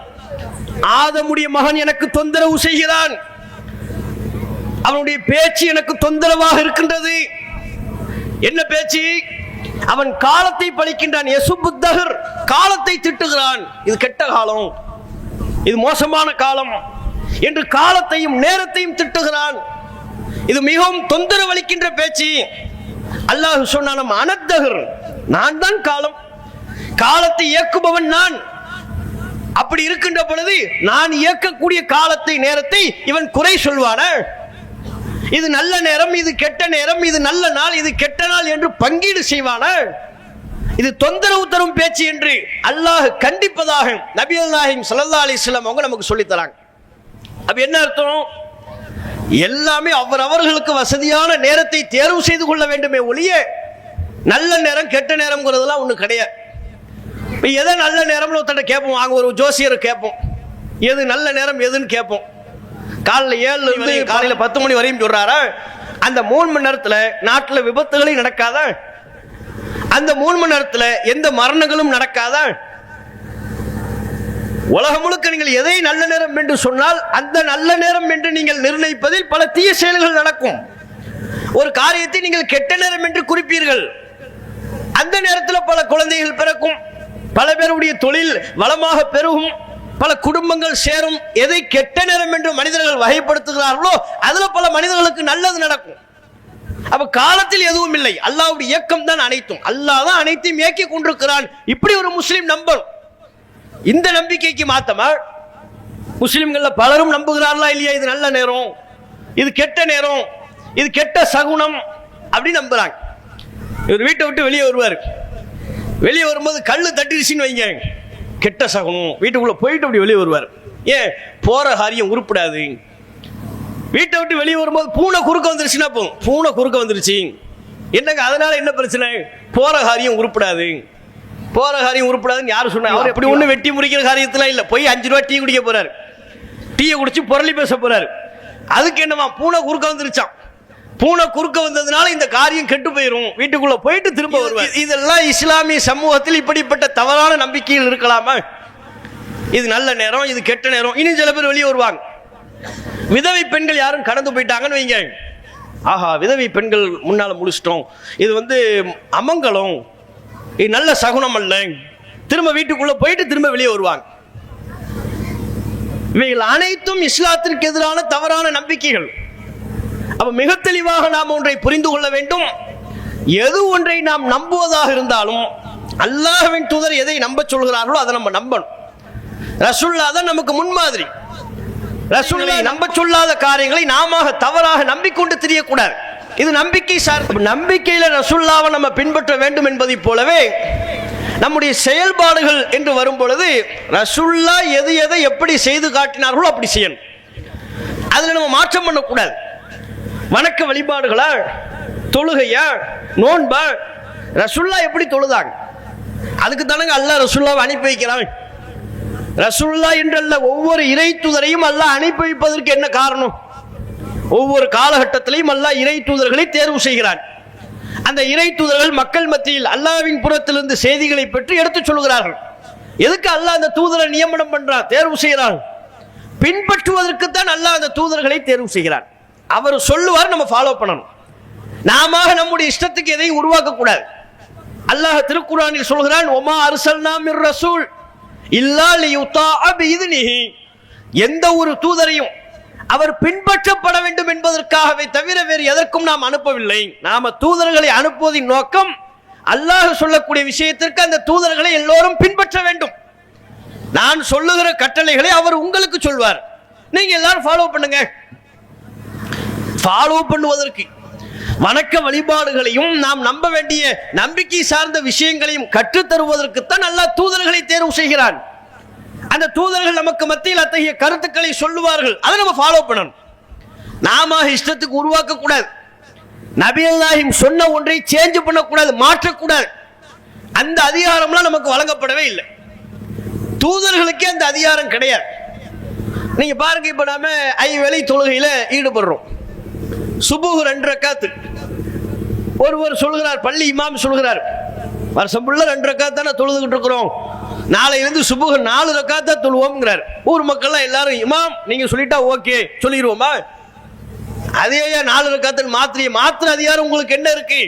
ஆதமுடைய மகன் எனக்கு தொந்தரவு செய்கிறான், அவனுடைய பேச்சு எனக்கு தொந்தரவாக இருக்கின்றது. என்ன பேச்சு? அவன் காலத்தை பழிக்கின்றான், யசுபுத்தஹர், காலத்தை திட்டுகிறான், இது கெட்ட காலம், இது மோசமான காலம் என்று காலத்தையும் நேரத்தையும் திட்டுகிறான். இது மிகவும் தொந்தரவு அளிக்கின்ற பேச்சு. அல்லாஹ் சொன்னான், அனத்தஹர், நான் தான் காலம், காலத்தை இயக்குபவன் நான். அப்படி இருக்கின்ற பொழுது நான் இயக்கக்கூடிய காலத்தை நேரத்தை இவன் குறை சொல்வான? இது நல்ல நேரம், இது கெட்ட நேரம், இது நல்ல நாள், இது கெட்ட நாள் என்று பங்கீடு செய்வான? இது தொந்தரவு தரும் பேச்சு என்று அல்லாஹ் கண்டிப்பதாக நபிகள் நாயகம் ஸல்லல்லாஹு அலைஹி வஸல்லம் அவங்க நமக்கு சொல்லி தராங்க. அப்ப என்ன அர்த்தம்? எல்லாமே அவர்களுக்கு வசதியான நேரத்தை தேர்வு செய்து கொள்ள வேண்டுமே ஒழிய நல்ல நேரம் கெட்ட நேரம்ங்கிறதுலாம் ஒண்ணு கிடையாது. எதை நல்ல நேரம்னு ஒருத்தட்ட கேட்போம், அங்க ஒரு ஜோசியர் கேட்போம், எது நல்ல நேரம் எதுன்னு கேட்போம். காலையில் 7 காலையில் 10 மணி வரையும் சொல்றாரா? அந்த 3 மணி நேரத்தில் நாட்டில் விபத்துகளே நடக்காத, அந்த 3 மணி நேரத்தில் எந்த மரணங்களும் நடக்காத, உலகம் முழுக்க நீங்கள் எதை நல்ல நேரம் என்று சொன்னால் அந்த நல்ல நேரம் என்று நீங்கள் நிர்ணயிப்பதில் பல தீய செயல்கள் நடக்கும். ஒரு காரியத்தை நீங்கள் கெட்ட நேரம் என்று குறிப்பீர்கள், அந்த நேரத்தில் பல குழந்தைகள் பிறக்கும், பல பேருடைய தொழில் வளமாக பெருகும், பல குடும்பங்கள் சேரும். எதை கெட்ட நேரம் என்று மனிதர்கள் வகைப்படுத்துகிறார்களோ அதுல பல மனிதர்களுக்கு நல்லது நடக்கும். அப்ப காலத்தில் எதுவும் இல்லை, அல்லாஹ்வுடைய இயக்கம் தான் அனைத்தும், அல்லாஹ் தான் அனைத்தையும் இயக்கி கொண்டிருக்கிறான். இப்படி ஒரு முஸ்லிம் நம்பணும். இந்த நம்பிக்கைக்கு மாத்தமா முஸ்லிம்கள்ல பலரும் நம்புகிறார்களா இல்லையா, இது நல்ல நேரம், இது கெட்ட நேரம், இது கெட்ட சகுனம் அப்படி நம்புறாங்க. இவர் வீட்டை விட்டு வெளியே வருவார், வெளியே வரும்போது கல்லு தட்டிடுச்சின்னு வைங்க, கெட்ட சகுனம். வீட்டுக்குள்ள போயிட்டு அப்படி வெளியே வருவார். ஏன்? போற காரியம் உருப்படாது. வீட்டை விட்டு வெளியே வரும்போது பூனை குறுக்க வந்துருச்சுன்னா போதும், பூனை குறுக்க வந்துருச்சு என்னங்க அதனால என்ன பிரச்சனை? போற காரியம் உருப்படாது, போற காரியம் உருப்படாதுன்னு யாரு சொன்னாங்க? அவர் எப்படி ஒண்ணு வெட்டி முறிக்கிற காரியத்துல இல்ல, போய் 5 ரூபாய் டீ குடிக்க போறாரு, டீயை குடிச்சு புரளி பேச போறாரு. அதுக்கு என்னவா? பூனை குறுக்க வந்துருச்சான். பூனை குறுக்க வந்ததுனால இந்த காரியம் கெட்டு போயிரும், வீட்டுக்குள்ள போயிட்டு திரும்ப வருவார். இதெல்லாம் இஸ்லாமிய சமூகத்தில் இப்படிப்பட்ட தவறான நம்பிக்கைகள் இருக்கலாமா? இது நல்ல நேரம், இது கெட்ட நேரம். இன்னும் சில பேர் வெளியே வருவாங்க, விதவை பெண்கள் யாரும் கடந்து போயிட்டாங்கன்னு வைங்க, ஆஹா விதவை பெண்கள் முன்னால முடிச்சிட்டோம், இது அமங்கலம், இது நல்ல சகுனம் அல்ல, திரும்ப வீட்டுக்குள்ள போயிட்டு திரும்ப வெளியே வருவாங்க. இவைகள் அனைத்தும் இஸ்லாத்திற்கு எதிரான தவறான நம்பிக்கைகள். அப்ப மிக தெளிவாக நாம் ஒன்றை புரிந்து கொள்ள வேண்டும். எது ஒன்றை நாம் நம்புவதாக இருந்தாலும் அல்லாஹ்வின் தூதர் எதை நம்ப சொல்கிறார்களோ அதை நம்ம நம்பணும். ரசூலுல்லாஹ் தான் நமக்கு முன்மாதிரி. ரசூலுல்லாஹ் நம்ப சொல்லாத காரியங்களை நாம தவறாக நம்பிக்கொண்டு தெரியக்கூடாது. இது நம்பிக்கை சார்ந்த. நம்பிக்கையில ரசூலுல்லாஹ்வை நம்ம பின்பற்ற வேண்டும் என்பதை போலவே நம்முடைய செயல்பாடுகள் என்று வரும் பொழுது ரசூலுல்லாஹ் எது எதை எப்படி செய்து காட்டினார்களோ அப்படி செய்யணும். அதுல நம்ம மாற்றம் பண்ணக்கூடாது. வணக்க வழிபாடுகளா, தொழுகையா, நோன்பா, ரசூலுல்லாஹ் எப்படி தொழுதாங்க அதுக்கு தானங்க அல்லாஹ் ரசூலுல்லாஹ்வை அனுப்பி வைக்கிறான். ரசூலுல்லாஹ் என்றல்ல, ஒவ்வொரு இறை தூதரையும் அல்லாஹ் அனுப்பி வைப்பதற்கு என்ன காரணம்? ஒவ்வொரு காலகட்டத்திலையும் அல்லாஹ் இறை தூதர்களை தேர்வு செய்கிறான். அந்த இறை தூதர்கள் மக்கள் மத்தியில் அல்லாஹ்வின் புறத்திலிருந்து செய்திகளை பற்றி எடுத்து சொல்கிறார்கள். எதுக்கு அல்லாஹ் அந்த தூதரை நியமனம் பண்றான், தேர்வு செய்கிறான்? பின்பற்றுவதற்கு தான் அல்லாஹ் அந்த தூதர்களை தேர்வு செய்கிறான். அவர் சொல்லுவார், நம்ம ஃபாலோ பண்ணணும். நாம நம்முடைய இஷ்டத்துக்கு எதையும் உருவாக்க கூடாது. அல்லாஹ் திருக்குர்ஆனில் சொல்கிறான், ஒமா அர்சல்னா மிர் ரசூல் இல்லா லியுதாஅ பிஇذனிஹி. எந்த ஒரு தூதரையும் அவர் பின்பற்றப்பட வேண்டும் என்பதற்காகவே தவிர வேறு எதற்கும் நாம் அனுப்பவில்லை. நாம தூதர்களை அனுப்புவதின் நோக்கம் அல்லாஹ் சொல்லக்கூடிய விஷயத்திற்கு அந்த தூதர்களை எல்லோரும் பின்பற்ற வேண்டும். நான் சொல்லுகிற கட்டளைகளை அவர் உங்களுக்கு சொல்வார், நீங்க எல்லாரும் ஃபாலோ பண்ணுங்க. ஃபாலோ பண்ணுவதற்கு வணக்க வழிபாடுகளையும் நாம் நம்ப வேண்டிய நம்பிக்கை சார்ந்த விஷயங்களையும் கற்றுத்தருவதற்குத்தான் அல்லாஹ் தூதர்களை தேர்வு செய்கிறான். அந்த தூதர்கள் நமக்கு மத்தியில் அத்தகைய கருத்துக்களை சொல்லுவார்கள், அதை நம்ம ஃபாலோ பண்ணணும். நாம இஷ்டத்துக்கு உருவாக்க கூடாது. நபிகள் நாயகம் சொன்ன ஒன்றை சேஞ்ச் பண்ணக்கூடாது, மாற்றக்கூடாது. அந்த அதிகாரம்லாம் நமக்கு வழங்கப்படவே இல்லை. தூதர்களுக்கே அந்த அதிகாரம் கிடையாது. நீங்க பாருங்க, இப்ப நாம 5 வேளை தொழுகையில ஈடுபடுறோம். சுபுஹ் 2 ரக்காத்து. ஒருவர் சொல்கிறார், பள்ளி இமாம் சொல்கிறார், வருஷம் ஃபுல்லா 2 ரக்காத் தானே தொழுதுகிட்டு இருக்கிறோம், நாளையிலிருந்து சுபுஹ் 4 ரக்காத்தா தொழுவோம்ங்கிறார். ஊர் மக்கள்லாம் எல்லாரும் இமாம் நீங்க சொல்லிட்டா ஓகே சொல்லிடுவோமா? அதே 4 ரக்காத்துன்னு மாத்திர அதிகாரம் உங்களுக்கு என்ன இருக்கு?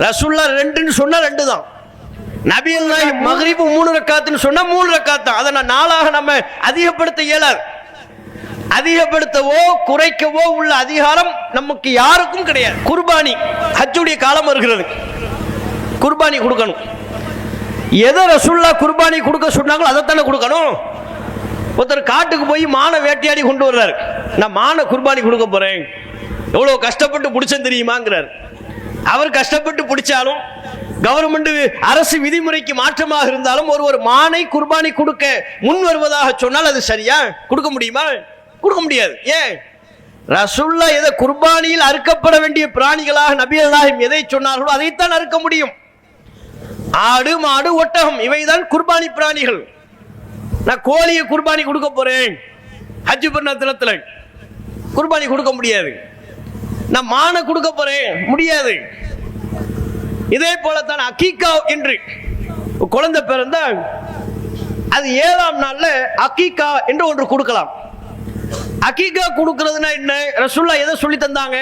ரசூலுல்லாஹ் 2ன்னு சொன்னா 2 தான். நபிகள் நாயகம் மக்ரிப் 3 ரக்காத்துன்னு சொன்னா 3 ரக்காத் தான். அதை 4ஆக நம்ம அதிகப்படுத்த இயலாது. அதிகப்படுத்தவோ குறைக்கவோ உள்ள அதிகாரம் நமக்கு யாருக்கும் கிடையாது. குர்பானி, ஹஜ்ஜுடைய காலம் வருகிறது, குர்பானி கொடுக்கணும். எதை ரசூலுல்லாஹ் குர்பானி கொடுக்க சொன்னாங்களோ அதைத்தானே கொடுக்கணும். ஒருத்தர் காட்டுக்கு போய் மானை வேட்டையாடி கொண்டு வர்றாரு, நான் மானை குர்பானி கொடுக்க போறேன், எவ்வளவு கஷ்டப்பட்டு பிடிச்சேன் தெரியுமாங்கிறார். அவர் கஷ்டப்பட்டு பிடிச்சாலும் கவர்மெண்ட் அரசு விதிமுறைக்கு மாற்றமாக இருந்தாலும் ஒருவர் மானை குர்பானி கொடுக்க முன் வருவதாக சொன்னால் அது சரியா? கொடுக்க முடியுமா? கொடுக்க முடியாது. ஏன்? ரசூலுல்லாஹ் எதை குர்பானியில் அறுக்கப்பட வேண்டிய பிராணிகளாக நபிகள் நாயகம் எதை சொன்னார்களோ அதைத்தான் அறுக்க முடியும். ஆடு, மாடு, ஒட்டகம் இவைதான் குர்பானி பிராணிகள். நான் கோழியை குர்பானி கொடுக்க போறேன் ஹஜ் பெருநாள் குர்பானி கொடுக்க முடியாது. நான் மானை கொடுக்க போறேன், முடியாது. இதே போலத்தான் அகீகா என்று குழந்தை பிறந்தால் அது 7ஆம் நாள்ல அகீகா என்று ஒன்று கொடுக்கலாம். அகீகா கொடுக்கிறதுனா என்ன? ரசூலுல்லாஹ் எதை சொல்லி தந்தாங்க?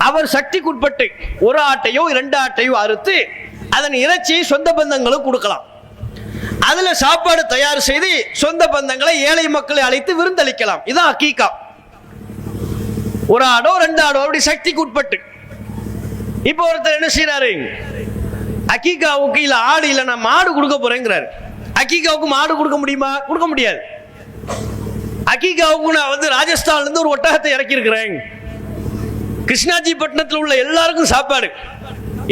அவர் சக்திக்குட்பட்டு ஒரு ஆட்டையோ 2 ஆட்டையோ அறுத்து அதன் இறைச்சியை சொந்த பந்தங்களுக்கு கொடுக்கலாம். அதுல சாப்பாடு தயார் செய்து சொந்த பந்தங்களை, ஏழை மக்களை அழைத்து விருந்தளிக்கலாம். இதுதான் அகீகா. ஒரு ஆடோ 2 ஆடோ அப்படி சக்திக்கு உட்பட்டு. இப்ப ஒருத்தர் என்ன செய்யறாரு, அக்கீகாவுக்கு இல்ல ஆடு இல்ல நான் மாடு கொடுக்க போறேங்கிறாரு. அக்கீகாவுக்கு மாடு கொடுக்க முடியுமா? கொடுக்க முடியாது. அக்கீகாவுக்கு நான் வந்து ராஜஸ்தான்ல இருந்து ஒரு ஒட்டகத்தை இறக்கி இருக்கிறேன், கிருஷ்ணாஜி பட்டணத்தில் உள்ள எல்லாருக்கும் சாப்பாடு.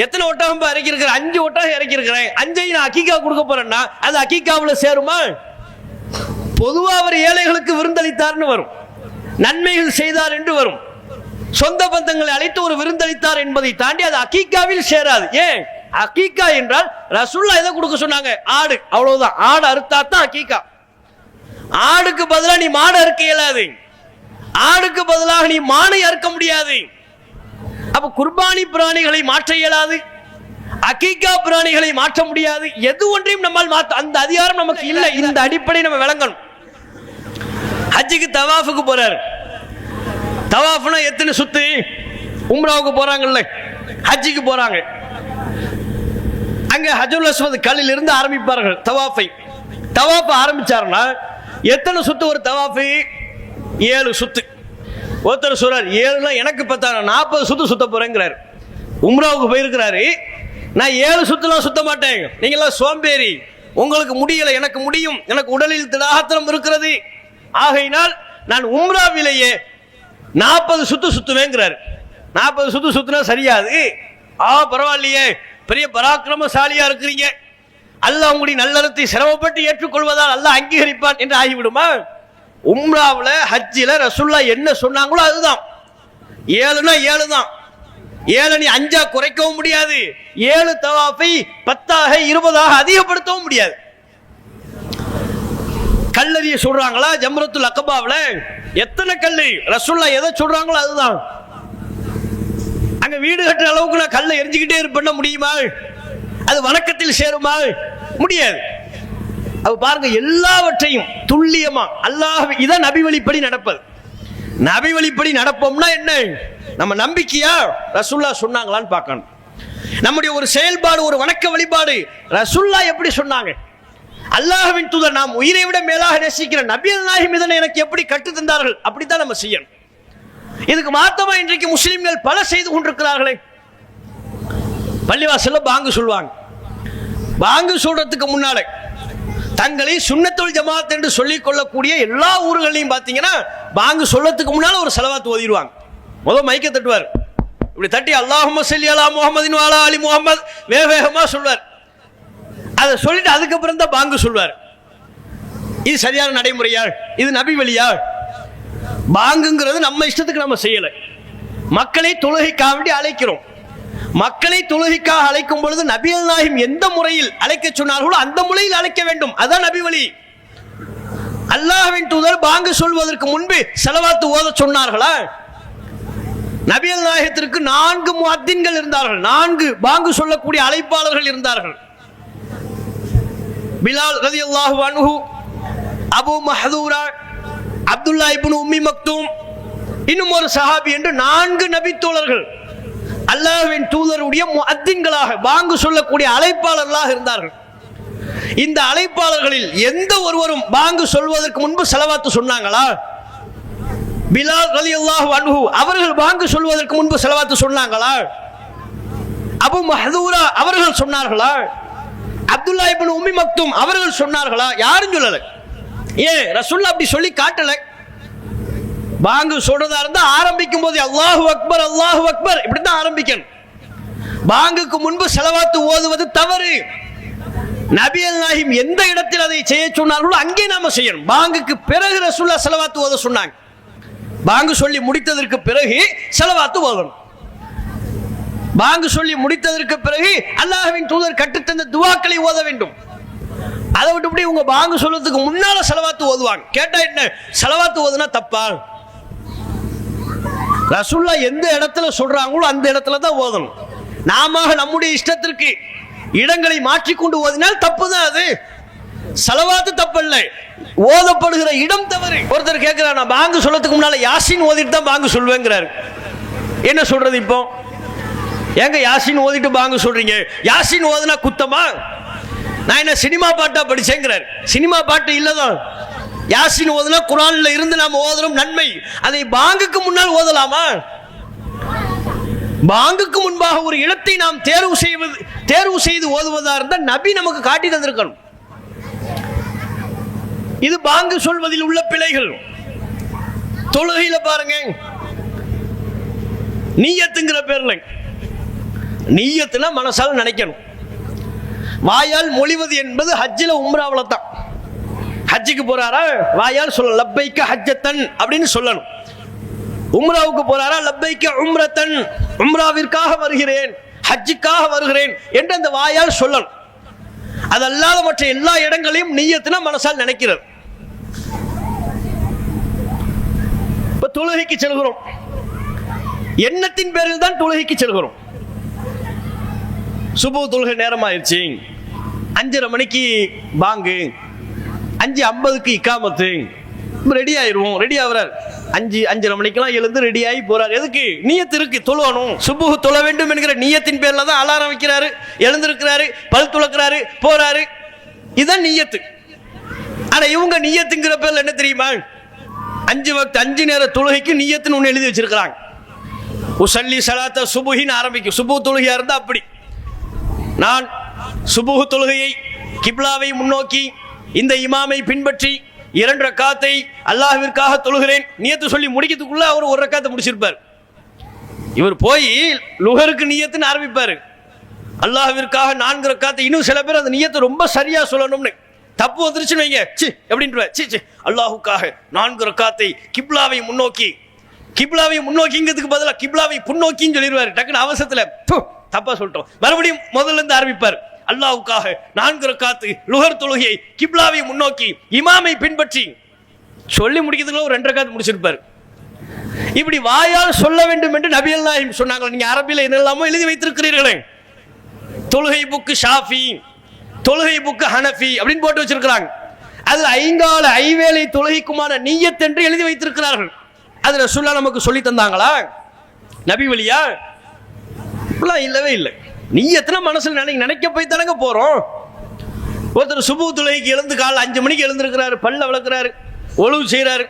எத்தனை ஒட்டகம் இறக்கி இருக்கிற? 5 ஒட்டகம் இறக்கி இருக்கிறேன். 5ஐயும் நான் அக்கீகா கொடுக்க போறேன்னா அது அக்கீகாவுல சேருமா? பொதுவா அவர் ஏழைகளுக்கு விருந்தளித்தார்னு வரும், நன்மைகள் செய்தார் என்று வரும், சொந்த பந்தங்களை அழைத்து ஒரு விருந்தளித்தார் என்பதை தாண்டி அது அக்கீகாவில் சேராது. ஏன்? அக்கீகா என்றால் ரசூலுல்லாஹ் எதை கொடுக்க சொன்னாங்க? ஆடு, அவ்வளவுதான். ஆடு அறுத்தாத்தான் அக்கீகா. ஆடுக்கு பதிலாக நீ மாடு அறுக்க இயலாது, ஆடுக்கு பதிலாக நீ மானை அறுக்க முடியாது. அப்ப குர்பானி பிராணிகளை மாற்ற இயலாது, அக்கீகா பிராணிகளை மாற்ற முடியாது. எது ஒன்றையும் நம்மால் மாற்ற அந்த அதிகாரம் நமக்கு இல்லை. இந்த அடிப்படை நம்ம விளங்கணும். ஹஜ்ஜுக்கு தவாஃபுக்கு போறாரு. தவாஃப்னா எத்தனை சுத்து? உம்ராவுக்கு போறாங்கல்ல, ஹஜ்ஜுக்கு போறாங்க. அங்க ஹஜ்ருல் அஸ்வத் கல்லில் இருந்து ஆரம்பிப்பார்கள் தவாஃபை. தவாஃப் ஆரம்பிச்சாருன்னா எத்தனை சுத்து ஒரு தவாஃபு? 7 சுத்து. ஒருத்தர் சொல்றார் 7னா எனக்கு 10 40 சுத்து சுத்த போறேங்கிறார். உம்ராவுக்கு போயிருக்கிறாரு. நான் 7 சுத்துலாம் சுத்த மாட்டேன், நீங்களாம் சோம்பேறி, உங்களுக்கு முடியல, எனக்கு முடியும், எனக்கு உடலில் திடாத்திரம் இருக்கிறது, ஆகையினால் நான் உம்ராவிலேயே 40 சுத்து சுத்துவேங்கிறார். 40 சுத்து சுத்துனா சரியாது. பரவாயில்லையே, பெரிய பராக்கிரமசாலியா இருக்கிறீங்க, அல்லாஹ் உங்களுடைய நல்லறத்தை சிரமப்பட்டு ஏற்றுக்கொள்வதால் அல்லாஹ் அங்கீகரிப்பான் என்று ஆகிவிடுமா? உம்ராவுல ஹஜ்ஜில ரசூலுல்லாஹ் என்ன சொன்னாங்களோ அதுதான். 7னா 7 தான். 7 நீ 5ஆ குறைக்கவும் முடியாது, 7 தவாஃபை 10ஆக 20ஆக அதிகப்படுத்தவும் முடியாது. கல்லறிய சொல்றாங்களா ஜம்ரத்துல் அக்பாவுல? எத்தனை கல்லு? ரசூலுல்லாஹ் எதை சொல்றாங்களோ அதுதான். அங்க வீடு கட்டுற அளவுக்கு நான் கல்லை எரிஞ்சுக்கிட்டே இருப்பேன் முடியுமா? அது வணக்கத்தில் சேருமா? முடியாது. அது பாருங்க, எல்லாவற்றையும் துல்லியமா அல்லாஹ், இதான் நபி வழிப்படி நடப்பது. நபி வழிப்படி நடப்போம்னா என்ன? நம்ம நம்பிக்கையா ரசூலுல்லாஹ் சொன்னாங்களான்னு பார்க்கணும். நம்முடைய ஒரு செயல்பாடு, ஒரு வணக்க வழிபாடு ரசூலுல்லாஹ் எப்படி சொன்னாங்க? அல்லாஹ்வின் தூதர் நாம் உயிரை விட மேலாக நேசிக்கிற நபிகள் நாயகம் இதனை எனக்கு எப்படி கற்று தந்தார்கள், அப்படித்தான் நம்ம செய்யணும். இதுக்கு மாத்தமா இன்றைக்கு முஸ்லிம்கள் பல செய்து கொண்டிருக்கிறார்களே. பள்ளிவாசல்ல பாங்கு சொல்லுவாங்க. பாங்கு சொல்றதுக்கு முன்னாலே தங்களை சுன்னத்துல் ஜமாத் என்று சொல்லிக் கொள்ளக்கூடிய எல்லா ஊர்களையும் பார்த்தீங்கன்னா பாங்கு சொல்லத்துக்கு முன்னால ஒரு ஸலவாத் ஓதிடுவாங்க. முதல் மைக்க தட்டுவார், இப்படி தட்டி அல்லாஹும்ம ஸல்லி அலா முஹம்மதின் வ அலா ஆலி முஹம்மத் வேகமா சொல்வார். அதை சொல்லிட்டு அதுக்கப்புறம் தான் பாங்கு சொல்வார். இது சரியான நடைமுறையா? இது நபி வழியா? பாங்குங்கிறது நம்ம இஷ்டத்துக்கு நம்ம செய்யலை. மக்களை தொழுகைக்காக வேண்டி அழைக்கிறோம். மக்களை தொழுகைக்காக அழைக்கும் பொழுது நபிகள் நாயகம் எந்த முறையில் அழைக்க சொன்னார்களோ அந்த முறையில் அழைக்க வேண்டும். அதான் நபி வழி. அல்லாஹ்வின் தூதர் பாங்கு சொல்வதற்கு முன்பு ஸலவாத் ஓத சொன்னார்களா? நபிகள் நாயகத்திற்கு 4 முஅத்தின்கள் இருந்தார்கள், 4 பாங்கு சொல்லக்கூடிய அழைப்பாளர்கள் இருந்தார்கள். பிலால் ரலியல்லாஹு அன்ஹு, அபூ மஹ்தூரா, அப்துல்லா இப்னு உம்மி மக்தூம், இன்னும் ஒரு சஹாபி என்று 4 நபி தோழர்கள் அல்லாஹ்வின் தூதருடைய முஅத்தின்களாக பாங்கு சொல்லக்கூடிய அழைப்பாளர்களாக இருந்தார்கள். இந்த அழைப்பாளர்களில் எந்த ஒருவரும் பாங்கு சொல்வதற்கு முன்பு ஸலவாத் சொன்னாங்களா? பிலால் ரலியல்லாஹு அன்ஹு அவர்கள் பாங்கு சொல்வதற்கு முன்பு ஸலவாத் சொன்னாங்களா? அபூ மஹ்தூரா அவர்கள் சொன்னார்களா? அப்துல்லா இப்னு உம்மி மக்தூம் அவர்கள் சொன்னார்களா? யாரும் சொல்லல. ஏன்? ரசூலுல்லாஹ் அப்படி சொல்லி காட்டல. பாங்கு சொல்றதா இருந்தா ஆரம்பிக்கும் போது அல்லாஹு அக்பர் அல்லாஹு அக்பர் இப்படித்தான் ஆரம்பிக்கணும். பாங்குக்கு முன்பு ஸலவாத் ஓதுவது தவறு. நபிகள் நாயகம் எந்த இடத்தில் அதை செய்ய சொன்னார்களோ அங்கே நாம செய்யணும். பாங்குக்கு பிறகு ரசூலுல்லாஹ் ஸலவாத் ஓத சொன்னாங்க. பாங்கு சொல்லி முடித்ததற்கு பிறகு ஸலவாத் ஓதணும். பாங்கு சொல்லி முடித்ததற்கு பிறகு அல்லாஹ்வின் தூதர் கற்றுத்தந்த துஆக்களை ஓத வேண்டும். அதை விட்டு உங்க பாங்கு சொல்றதுக்கு முன்னால ஸலவாத் ஓதுவாங்க. கேட்டா என்ன, ஸலவாத் ஓதுனா தப்பா? ரசூலுல்லாஹ் எந்த இடத்துல சொல்றாங்களோ அந்த இடத்துல தான் ஓதணும். நாம நம்முடைய இஷ்டத்திற்கு இடங்களை மாற்றிக்கொண்டு ஓதினால் தப்பு தான். அது ஸலவாத் தப்பல்ல, ஓதப்படுகிற இடம் தவறு. ஒருத்தர் கேட்கிறார், நான் பாங்கு சொல்லத்துக்கு முன்னால யாசின் ஓதிட்டு தான் பாங்கு சொல்வேங்கிறாரு. என்ன சொல்றது இப்போ? ஏங்க யாசின் ஓதிட்டு பாங்கு சொல்றீங்க? யாசின் ஓதுனா குத்தமா? நான் என்ன சினிமா பாட்டா படிச்சேங்கிறார். சினிமா பாட்டு இல்லதான். யாசின் ஓதுனா குர்ஆன்ல இருந்து நாம ஓதுறோம் நன்மை. அதை பாங்குக்கு முன்னால் ஓதலாமா? பாங்குக்கு முன்பாக ஒரு இடத்தை நாம் தேர்வு செய்து ஓதுவதா இருந்தால் நபி நமக்கு காட்டி தந்திருக்கணும். இது பாங்கு சொல்வதில் உள்ள பிழைகள். தொழுகையில பாருங்க, நீயத்துங்கிற பேர்ல, நீயத்துனா மனசால நினைக்கணும். வாயால் மொழிவது என்பது ஹஜ்ஜில உம்ராவுல தான். ஹஜ்ஜுக்கு போறாரா வாயால் சொல்ல லப்பைக்க ஹஜ்ஜத்தன் அப்படின்னு சொல்லணும். உம்ராவுக்கு போறாரா லப்பைக்க உம்ரத்தன், உம்ராவிற்காக வருகிறேன், ஹஜ்ஜுக்காக வருகிறேன் என்று அந்த வாயால் சொல்லணும். அதல்லாத மற்ற எல்லா இடங்களையும் நீயத்துனா மனசால் நினைக்கிறது. இப்ப தொழுகைக்கு செல்கிறோம், எண்ணத்தின் பேரில் தான் தொழுகைக்கு செல்கிறோம். சுபு தொழுகை நேரம் ஆயிடுச்சு, 5:30 மணிக்கு பாங்கு, 5:50க்கு இக்காமத்து, ரெடி ஆயிடுவோம். ரெடி ஆகிறார் 5:30 மணிக்கெல்லாம் எழுந்து ரெடி ஆகி போறார். எதுக்கு? நியத்து இருக்கு, தொழுவணும். சுபுஹ் தொழ வேண்டும் என்கிற நியத்தின் பேர்ல தான் அலாரம் வைக்கிறாரு, எழுந்திருக்கிறாரு, பல் துளக்கிறாரு, போறாரு. இதுதான் நியத்து. ஆனா இவங்க நியத்துங்கிற பேர்ல என்ன தெரியுமா, 5 நேர தொழுகைக்கு நியத்துன்னு ஒன்று எழுதி வச்சிருக்கிறாங்க. உசல்லி சலாத்த சுபுஹின்னு ஆரம்பிக்கும். சுபு தொழுகையா இருந்தா அப்படி, நான் சுபுஹ் தொழுகையை கிப்லாவை முன்னோக்கி இந்த இமாமை பின்பற்றி 2 ரக்காத்தை அல்லாஹ்விற்காக தொழுகிறேன் நியத்து சொல்லி முடிக்கிறதுக்குள்ள அவர் 1 ரக்காத்தை முடிச்சிருப்பார். இவர் போய் லுஹருக்கு நியத்துன்னு ஆரம்பிப்பாரு, அல்லாஹ்விற்காக 4 ரக்காத்தை. இன்னும் சில பேர் அந்த நியத்தை ரொம்ப சரியா சொல்லணும்னு தப்பு வந்துருச்சுன்னு வைங்க, சி அப்படின்ற சி அல்லாஹுக்காக 4 ரக்காத்தை கிப்லாவை முன்னோக்கி, கிப்லாவை முன்னோக்கிங்கிறதுக்கு பதிலாக கிப்லாவை புன்னோக்கின்னு சொல்லிடுவாரு. டக்குன்னு அவசரத்துல தப்பா சொல்லிட்டோம், மறுபடியும் முதல்ல இருந்து ஆரம்பிப்பார். அல்லாஹ்வுக்காக 4 ரக்காத்து லுஹர் தொழுகையை கிப்லாவை முன்னோக்கி இமாமை பின்பற்றி சொல்லி முடிக்கிறதுக்குள்ள ஒரு 2 ரக்காத்து முடிச்சிருப்பார். இப்படி வாயால் சொல்ல வேண்டும் என்று நபிகள் நாயகம் சொன்னாங்க. நீங்க அரபியில என்னெல்லாமோ எழுதி வைத்திருக்கிறீர்களே, தொழுகை புக்கு ஷாஃபி, தொழுகை புக்கு ஹனஃபி அப்படின்னு போட்டு வச்சிருக்கிறாங்க. அதுல 5 ஐவேளை தொழுகைக்குமான நிய்யத் என்று எழுதி வைத்திருக்கிறார்கள். அது ரசூலுல்லாஹ் நமக்கு சொல்லி தந்தாங்களா? நபி வழியா? இல்லவே இல்லை. நிய்யத்துல மனசுல நினைக்க போய் தானங்க போறோம். ஒருத்தர் சுபு தொழுகைக்கு எழுந்து காலை 5 மணிக்கு எழுந்திருக்கிறாரு, பல்ல விளக்குறாரு, ஒழுவு செய்யறாரு,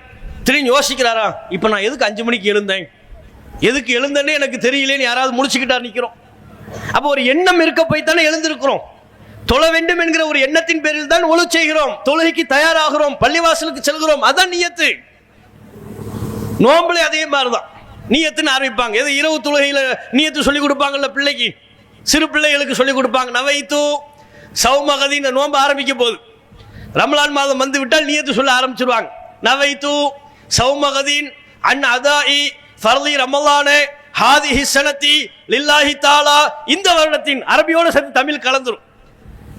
திரும்பி யோசிக்கிறாரா, இப்ப நான் எதுக்கு 5 மணிக்கு எழுந்தேன், எதுக்கு எழுந்தேன்னு எனக்கு தெரியலேன்னு யாராவது முடிச்சுக்கிட்டா நிக்கிறோம். அப்போ ஒரு எண்ணம் இருக்க போய் தானே எழுந்திருக்கிறோம். தொழ வேண்டும் என்கிற ஒரு எண்ணத்தின் பேரில் தான் ஒழு செய்கிறோம், தொழுகைக்கு தயாராகிறோம், பள்ளிவாசலுக்கு செல்கிறோம். அதான் நியத்து. நோம்புல அதே மாதிரிதான் நியத்துன்னு ஆரம்பிப்பாங்க. எது இரவு தொழுகையில நியத்து சொல்லி கொடுப்பாங்கல்ல பிள்ளைக்கு, சிறு பிள்ளைகளுக்கு சொல்லி கொடுப்பாங்க. நவைத்து சௌமகதி, இந்த நோம்பு ஆரம்பிக்க போகுது, ரமலான் மாதம் வந்து விட்டால் நியத்து சொல்ல ஆரம்பிச்சிருவாங்க. நவைத்து சௌமகதீன் அன் அதாஇ ஃபர்லி ரமலானே ஹாதிஹி ஸனதி லில்லாஹி தஆலா. இந்த வருடத்தின், அரபியோட சேர்த்து தமிழ் கலந்துரும்,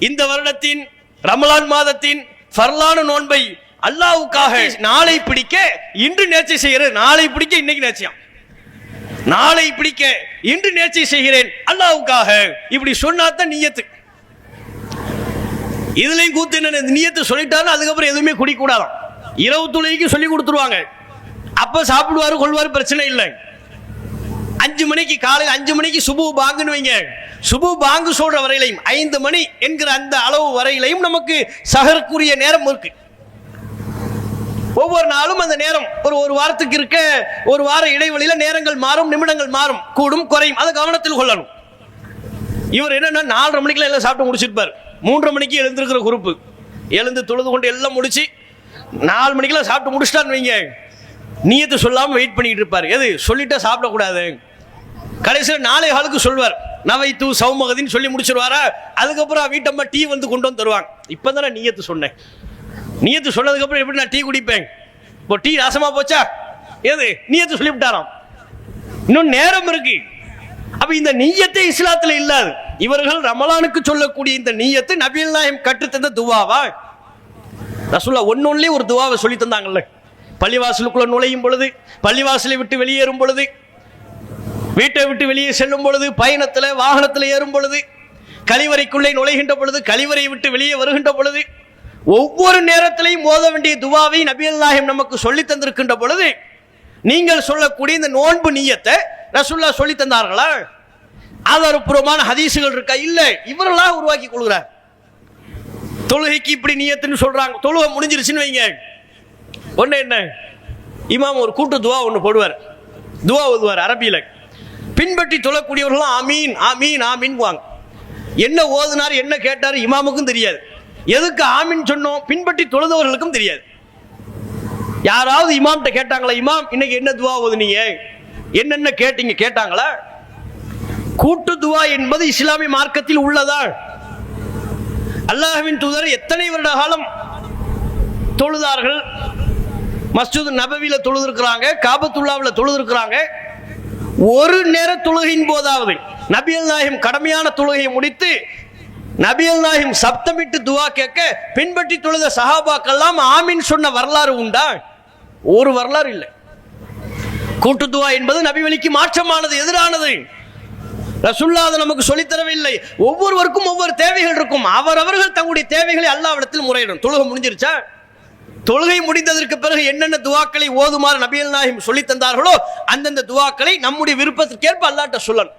இந்த வருடத்தின் ரமலான் மாதத்தின் ஃபர்லான நோன்பை அல்லாஹ்வுக்காக நாளை பிடிக்க இன்று நேர்ச்சை செய்கிறேன். நாளை பிடிக்க இன்னைக்கு நேர்ச்சையாம், நாளை பிடிக்க இன்று நேர்ச்சை செய்கிறேன் அல்லாஹ்வுக்காக. இப்படி சொன்னாதான் நியத்து. இதுலயும் கூத்து என்ன, நியத்து சொல்லிட்டாலும் அதுக்கப்புறம் எதுவுமே குடிக்கூடாதான். இரவு தொழுகைக்கு சொல்லி கொடுத்துருவாங்க, அப்ப சாப்பிடுவாரு கொள்வாரு, பிரச்சனை இல்லை. 5 மணிக்கு, காலையில் 5 மணிக்கு சுபு பாங்குன்னு வைங்க, சுபு பாங்கு சொல்ற வரையிலையும் 5 மணி என்கிற அந்த அளவு வரையிலையும் நமக்கு சஹருக்குரிய நேரம் இருக்கு. ஒவ்வொரு நாளும் அந்த நேரம் ஒரு வாரத்துக்கு இருக்க, ஒரு வார இடைவெளியில நேரங்கள் மாறும், நிமிடங்கள் மாறும், கூடும் குறையும். அதை கவனத்தில் கொள்ளணும். இவர் என்னன்னா 4:30 மணிக்கெல்லாம் எல்லாம் சாப்பிட்டு முடிச்சிருப்பார். 3:30 மணிக்கு எழுந்திருக்கிற குரூப்பு எழுந்து தொழுது கொண்டு எல்லாம் முடிச்சு 4 மணிக்கெல்லாம் சாப்பிட்டு முடிச்சிட்டான்னு வைங்க, நியத்து சொல்லாம வெயிட் பண்ணிட்டு இருப்பார். எது சொல்லிட்டா சாப்பிடக்கூடாது. கடைசியில் 4:15 சொல்வார், நவைத்து சௌமகதின்னு சொல்லி முடிச்சிருவாரா. அதுக்கப்புறம் வீட்டம்மா டீ வந்து கொண்டு வந்து தருவாங்க. இப்பதானே நியத்து சொன்னேன், நியத்து சொன்னதுக்கு அப்புறம் எப்படி நான் டீ குடிப்பேன், இப்போ டீ நாசமா போச்சா, எது நியத்து சொல்லிவிட்டாராம், இன்னும் நேரம் இருக்கு. அப்ப இந்த நியத்தை இஸ்லாத்துல இல்லாது. இவர்கள் ரமலானுக்கு சொல்லக்கூடிய இந்த நியத்து நபிகள் நாயகம் கற்றுத்தந்த துவாவா? ரசூலுல்லாஹ் ஒன்னொன்னுலயே ஒரு துவாவை சொல்லி தந்தாங்கல்ல. பள்ளிவாசலுக்குள்ள நுழையும் பொழுது, பள்ளிவாசலை விட்டு வெளியேறும் பொழுது, வீட்டை விட்டு வெளியே செல்லும் பொழுது, பயணத்துல வாகனத்தில் ஏறும் பொழுது, கழிவறைக்குள்ளே நுழைகின்ற பொழுது, கழிவறை விட்டு வெளியே வருகின்ற பொழுது, ஒவ்வொரு நேரத்திலையும் ஓத வேண்டிய துவாவை நபிகள் நாயகம் நமக்கு சொல்லி தந்திருக்கின்ற பொழுது, நீங்கள் சொல்லக்கூடிய இந்த நோன்பு நியத்தை ரசூலுல்லாஹ் சொல்லி தந்தார்களா? ஆதாரபூர்வமான ஹதீசுகள் இருக்கா? இல்ல, இவர்களாக உருவாக்கி கொள்கிறார். தொழுகைக்கு இப்படி நியத்துன்னு சொல்றாங்க. தொழுகை முடிஞ்சிருச்சுன்னு வைங்க, ஒண்ணு என்ன, இமாம் ஒரு கூட்டு துவா ஒன்று போடுவார், துவா ஓதுவார் அரபியில. பின்பற்றி தொழக்கூடியவர்களும் ஆமீன் ஆமீன் ஆமீன் வாங்க. என்ன ஓதுனார் என்ன கேட்டார் இமாமுக்கும் தெரியாது, எதுக்கு ஆமீன் சொன்னோம் பின்பற்றி தொழுதவர்களுக்கும் தெரியாது. யாராவது இமாம்கிட்ட கேட்டாங்களா, இமாம் இன்னைக்கு என்ன துவா ஓதுனீங்க, என்னென்ன கேட்டீங்க கேட்டாங்களா? கூட்டு துவா என்பது இஸ்லாமிய மார்க்கத்தில் உள்ளதா? அல்லாஹ்வின் தூதர் எத்தனை வருட காலம் தொழுதார்கள்? மஸ்ஜித் நபவியில தொழுதிருக்கிறாங்க, காபத்துல்லாவில் தொழுதிருக்கிறாங்க. ஒரு நேர தொழுகையின் போதாவது நபிகள் நாயகம் கடமையான தொழுகையை முடித்து நபிகள் நாயகம் சப்தமிட்டு துவா கேட்க பின்பற்றி தொழுத சஹாபாக்கெல்லாம் ஆமீன் சொன்ன வரலாறு உண்டா? ஒரு வரலாறு இல்லை. கூட்டு துவா என்பது நபி வழிக்கு மாற்றமானது, எதிரானது. ரசூலுல்லாஹ் நமக்கு சொல்லித்தரவில்லை. ஒவ்வொருவருக்கும் ஒவ்வொரு தேவைகள் இருக்கும். அவரவர்கள் தங்களுடைய தேவைகளை அல்லாஹ்விடத்தில் முறையிடும். தொழுகை முடிஞ்சிருச்சா? தொழுகை முடிந்ததற்கு பிறகு என்னென்ன துவாக்களை ஓதுமாறு நபிகள் நாயகம் சொல்லி தந்தார்களோ அந்தந்த துவாக்களை நம்முடைய விருப்பத்திற்கேற்ப அல்லாஹ்ட்ட சொல்லணும்.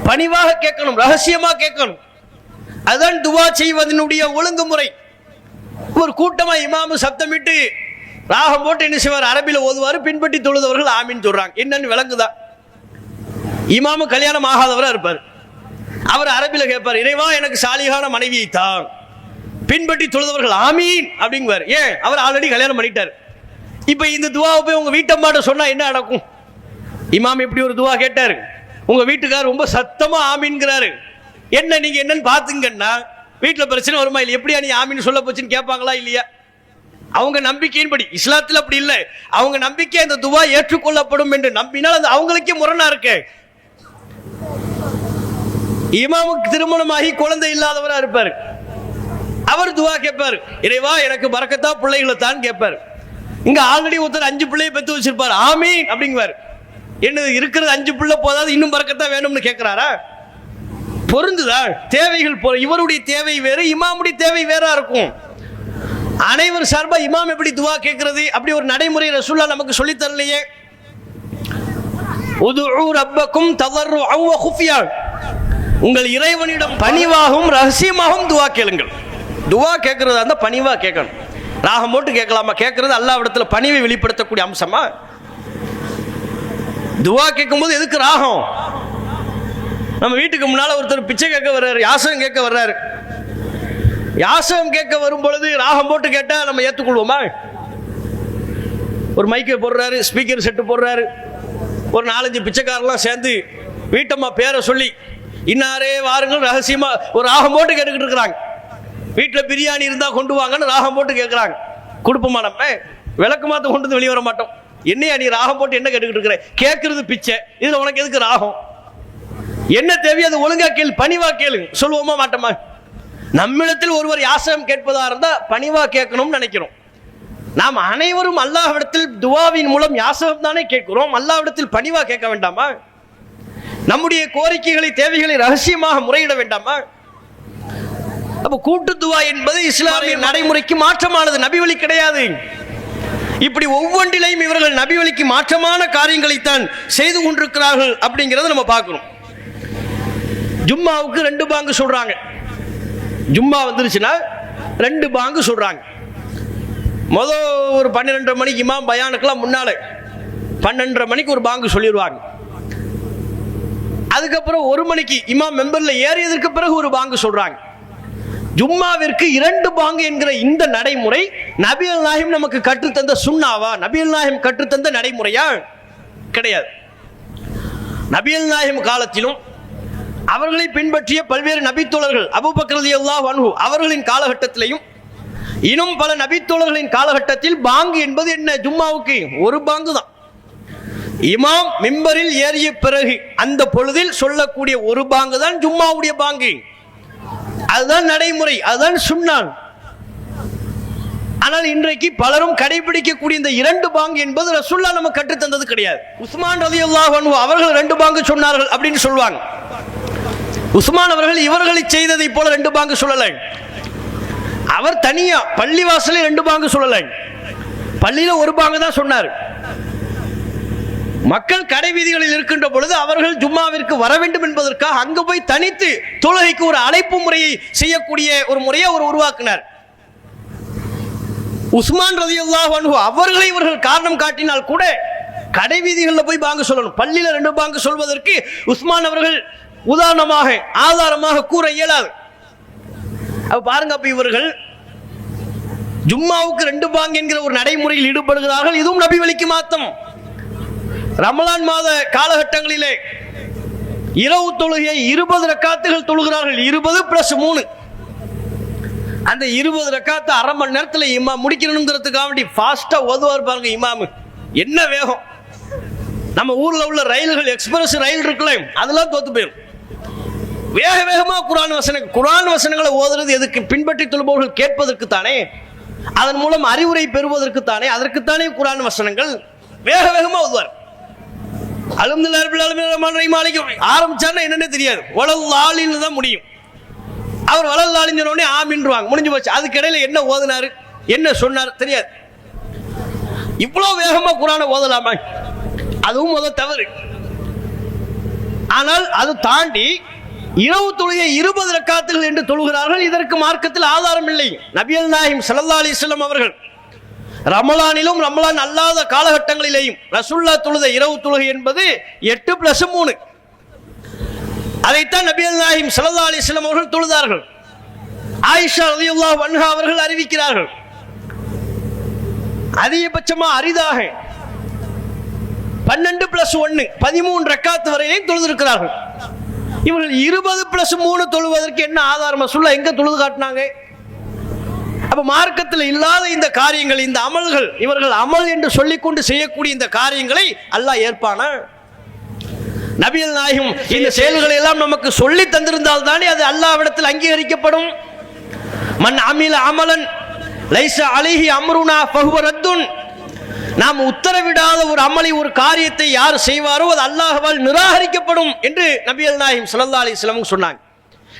பணிவாக கேட்கணும், ரகசியமா கேட்கணும். அதுதான் துவா செய்வதனுடைய ஒழுங்குமுறை. ஒரு கூட்டமா இமாமு சப்தமிட்டு ராகம் போட்டு என்ன செய்வார், அரபியில ஓதுவார். பின்பற்றி தொழுதவர்கள் ஆமீன் சொல்றாங்க. என்னன்னு விளங்குதா? இமாமு கல்யாணம் ஆகாதவரா இருப்பார், அவர் அரபியில கேட்பார், இறைவா எனக்கு சாலிகான மனைவியை தான். பின்பற்றி தொழுதவர்கள் ஆமீன் அப்படிங்குவார். ஏன்? அவர் ஆல்ரெடி கல்யாணம் பண்ணிட்டார். இப்ப இந்த துவாவை போய் உங்க வீட்டம்மாட்ட சொன்னா என்ன நடக்கும்? இமாம் எப்படி ஒரு துவா கேட்டாரு, உங்க வீட்டுக்காரர் ரொம்ப சத்தமா ஆமீன்கிறாரு, என்ன நீங்க என்னன்னு பாத்துங்கன்னா வீட்டுல பிரச்சனை வருமா இல்லை? எப்படியா நீ ஆமீன் சொல்ல போச்சுன்னு கேட்பாங்களா இல்லையா? அவங்க நம்பிக்கையின்படி, இஸ்லாத்தில் அப்படி இல்லை. அவங்க நம்பிக்கை அந்த துவா ஏற்றுக்கொள்ளப்படும் என்று நம்பினால் அது அவங்களுக்கே முரணா இருக்கு. இமாமுக்கு திருமணமாகி குழந்தை இல்லாதவரா இருப்பாரு, அவர் துவா கேட்பார், இறைவா எனக்கு பரக்கத்தா பிள்ளைகளை தான் கேட்பார். இங்க ஆல்ரெடி ஒருத்தர் 5 பிள்ளையை பெற்று வச்சிருப்பார், ஆமீன் அப்படிங்குவார். என்ன இருக்கிறது 5 பிள்ளை போதாது இன்னும் பரக்கத்தா வேணும்னு கேட்கிறாரா? பொருந்துதா? தேவைகள் இவருடைய தேவை வேறு, இமாமுடைய தேவை வேறா இருக்கும். அனைவர் சார்பா இமாம் எப்படி துவா கேட்கிறது? அப்படி ஒரு நடைமுறை ரசூலுல்லாஹ் நமக்கு சொல்லி தரலையே. உதுஉ ரப்பக்கும் ததர்ருஅன் வ குஃபியா, உங்கள் இறைவனிடம் பணிவாகவும் ரகசியமாகவும் துவா கேளுங்கள். துவா கேட்கறதா இருந்தா பணிவா கேட்கணும். ராகம் போட்டு கேட்கலாமா? கேட்கறது அல்லாஹ்விடத்துல பணிவை வெளிப்படுத்தக்கூடிய அம்சமா? துவா கேட்கும்போது எதுக்கு ராகம்? நம்ம வீட்டுக்கு முன்னால ஒருத்தர் பிச்சை கேட்க வர்றாரு, யாசகம் கேட்க வர்றாரு. யாசகம் கேட்க வரும் பொழுது ராகம் போட்டு கேட்டா நம்ம ஏற்றுக்கொள்வோமா? ஒரு மைக்கை போடுறாரு, ஸ்பீக்கர் செட்டு போடுறாரு, ஒரு 4-5 பிச்சைக்காரெல்லாம் சேர்ந்து வீட்டம்மா பேரை சொல்லி இன்னாரே வாருங்கள் ரகசியமா ஒரு ராகம் போட்டு கேட்டுக்கிட்டு இருக்கிறாங்க. வீட்டில் பிரியாணி இருந்தா கொண்டு வாங்கன்னு ராகம் போட்டு கேட்குறாங்க. கொடுப்போமா? நம்ம விளக்கு மாத்த கொண்டு வந்து வெளியே வர மாட்டோம். என்னையா நீ ராகம் போட்டு என்ன கேட்டுக்கிட்டு இருக்கிற? கேட்கறது பிச்சை, இதுல உனக்கு எதுக்கு ராகம்? என்ன தேவையோ அது ஒழுங்கா கேளு, பணிவா கேளு. சொல்லுவோமா மாட்டோமா? நம்மிடத்தில் ஒருவர் யாசகம் கேட்பதா இருந்தா பணிவா கேட்கணும்னு நினைக்கிறோம். நாம் அனைவரும் அல்லாஹ்விடத்தில் துவாவின் மூலம் யாசகம் தானே கேட்கிறோம், அல்லாஹ்விடத்தில் பணிவா கேட்க வேண்டாமா? நம்முடைய கோரிக்கைகளை தேவைகளை ரகசியமாக முறையிட வேண்டாமா? அப்ப கூட்டு துவா என்பது இஸ்லாமிய நடைமுறைக்கு மாற்றமானது, நபி வழி கிடையாது. இப்படி ஒவ்வொன்றிலையும் இவர்கள் நபி வழிக்கு மாற்றமான காரியங்களைத்தான் செய்து கொண்டிருக்கிறார்கள் அப்படிங்கிறத நம்ம பார்க்கணும். ஜும்மாவுக்கு 2 பாங்கு சொல்றாங்க. ஜும்மா வந்துருச்சுன்னா 2 பாங்கு சொல்றாங்க. முதல் ஒரு 12:30 மணிக்கு இமாம் பயானுக்கெல்லாம் முன்னால 12:30 மணிக்கு ஒரு பாங்கு சொல்லிடுவாங்க. அதுக்கப்புறம் 1 மணிக்கு இமாம் மெம்பர்ல ஏறியதற்கு பிறகு ஒரு பாங்கு சொல்றாங்க. ஜும்மாவிற்கு 2 பாங்கு என்கிற இந்த நடைமுறை நபிகள் நாயகம் நமக்கு கற்றுத்தந்த சுன்னாவா? நபிகள் நாயகம் கற்றுத்தந்த நடைமுறையா? கிடையாது. நபிகள் நாயகம் காலத்திலும் அவர்களை பின்பற்றிய பல்வேறு நபித்தோழர்கள் அபூபக்கர் ரலியல்லாஹு அன்ஹு அவர்களின் காலகட்டத்திலையும் இன்னும் பல நபித்தோழர்களின் காலகட்டத்தில் பாங்கு என்பது என்ன? ஜும்மாவுக்கு 1 பாங்கு தான். இமாம் மிம்பரில் ஏறிய பிறகு அந்த பொழுதில் சொல்லக்கூடிய 1 பாங்கு தான் ஜும்மாவுடைய பாங்கு. அதுதான் நடைமுறை, அதுதான் சுன்னான். ஆனால் இன்றைக்கு பலரும் கடைபிடிக்கக்கூடிய இந்த 2 பாங்கு என்பது ரசூலுல்லாஹ் நமக்கு கற்றுத் தந்தது கிடையாது. உஸ்மான் ரலியல்லாஹு அன்ஹு அவர்கள் 2 பாங்கு சொன்னார்கள் அப்படின்னு சொல்லுவாங்க. உஸ்மான் அவர்கள் இவர்களை செய்ததை போல 2 பாங்கு சொல்லல. அவர் தனியா பள்ளிவாசலில் 2 பாங்கு சொல்லல, பள்ளியில 1 பாங்கு தான் சொன்னார். மக்கள் கடை வீதிகளில் இருக்கின்ற பொழுது அவர்கள் ஜும்மாவிற்கு வர வேண்டும் என்பதற்காக அங்கு போய் தனித்து தொழுகைக்கு ஒரு அழைப்பு முறையை செய்யக்கூடிய ஒரு முறையை அவர் உருவாக்கினார். உஸ்மான் ரலியல்லாஹு அன்ஹு அவர்களை இவர்கள் காரணம் காட்டினால் கூட கடை வீதிகளில் போய் பாங்கு சொல்லணும். பள்ளியில 2 பாங்கு சொல்வதற்கு உஸ்மான் அவர்கள் உதாரணமாக ஆதாரமாக கூற இயலாது. அப்ப பாருங்க, அப்ப இவர்கள் ஜும்மாவுக்கு 2 பாங்கு என்கிற ஒரு நடைமுறையில் ஈடுபடுகிறார்கள். இதுவும் நபி வழிக்கு மாத்தம். ரமலான் மாத காலகட்டங்களிலே இரவு தொழுகையை 20 ரக்காத்துகள் தொழுகிறார்கள். 20+3. அந்த 20 ரக்காத்து அரை மணி நேரத்தில் இமாம் முடிக்கணுங்கிறதுக்காக வேண்டி ஃபாஸ்டா ஓதுவார் பாருங்க இமாமு. என்ன வேகம்! நம்ம ஊர்ல உள்ள ரயில்கள், எக்ஸ்பிரஸ் ரயில் இருக்குல்ல, அதெல்லாம் தோத்து போயிடும். வேக வேகமா குர்ஆன் வசனங்களை ஓதுறது எதுக்கு? பின்பற்றி தொழுபவர்கள் கேட்பதற்கு தானே, அதன் மூலம் அறிவுரை பெறுவதற்கு தானே, அதற்குத்தானே குர்ஆன் வசனங்கள். வேக வேகமா ஓதுவார். அல்ஹம்துலில்லாஹி ரப்பில் ஆலமீன் ரஹ்மான் ரஹீம் மாலிகி ஆரம்பிச்சாருன்னா என்னன்னே தெரியாது, வலல்லாலின்னு தான் முடியும். அவர் வலல்லாலின்னு சொன்ன உடனே ஆமீன்றுவாங்க, முடிஞ்சு போச்சு. அதுக்கு இடையில என்ன ஓதுனாரு, என்ன சொன்னார் தெரியாது. இவ்வளவு வேகமா குர்ஆனை ஓதலாமா? அதுவும் முதல் தவறு. ஆனால் அது தாண்டி இரவு தொழுகை 20 ரக்காத்துகள் என்று தொழுகிறார்கள். இதற்கு மார்க்கத்தில் ஆதாரம் இல்லை. நபிகள் நாயகம் ஸல்லல்லாஹு அலைஹி வஸல்லம் அவர்கள் ரமலானிலும் ரமலான் அல்லாத காலகட்டங்களிலேயும் ரசூலுல்லாஹ் தொழுத இரவு தொழுகை என்பது 8+3. அதைத்தான் நபிகள் நாயகம் ஸல்லல்லாஹு அலைஹி வஸல்லம் அவர்கள் தொழுதார்கள். ஆயிஷா ரலியல்லாஹு அன்ஹா அவர்கள் அறிவிக்கிறார்கள், அதிகபட்சமா அரிதாக 12+1 13 ரக்காத் வரையிலும் தொழுதிருக்கிறார்கள். இவர்கள் 20+3 தொழுவதற்கு என்ன ஆதாரம்? ரசூலுல்லாஹ் எங்க தொழுது காட்டினாங்க? அப்ப மார்க்கத்தில் இல்லாத இந்த காரியங்கள், இந்த அமல்கள், இவர்கள் அமல் என்று சொல்லிக்கொண்டு செய்யக்கூடிய இந்த காரியங்களை அல்லாஹ் ஏற்பானா? நபிகள் நாயகம் இந்த செயல்களை எல்லாம் நமக்கு சொல்லி தந்திருந்தால் தானே அது அல்லாஹ்விடத்தில் அங்கீகரிக்கப்படும். மன் அமில அமலன் லைஸ அலைஹி அம்ருனா ஃபஹுவ ரத்துன். நாம் உத்தரவிடாத ஒரு அமலை, ஒரு காரியத்தை யார் செய்வாரோ அது அல்லாஹ்வால் நிராகரிக்கப்படும் என்று நபிகள் நாயகம் ஸல்லல்லாஹு அலைஹி வஸல்லம் சொன்னாங்க.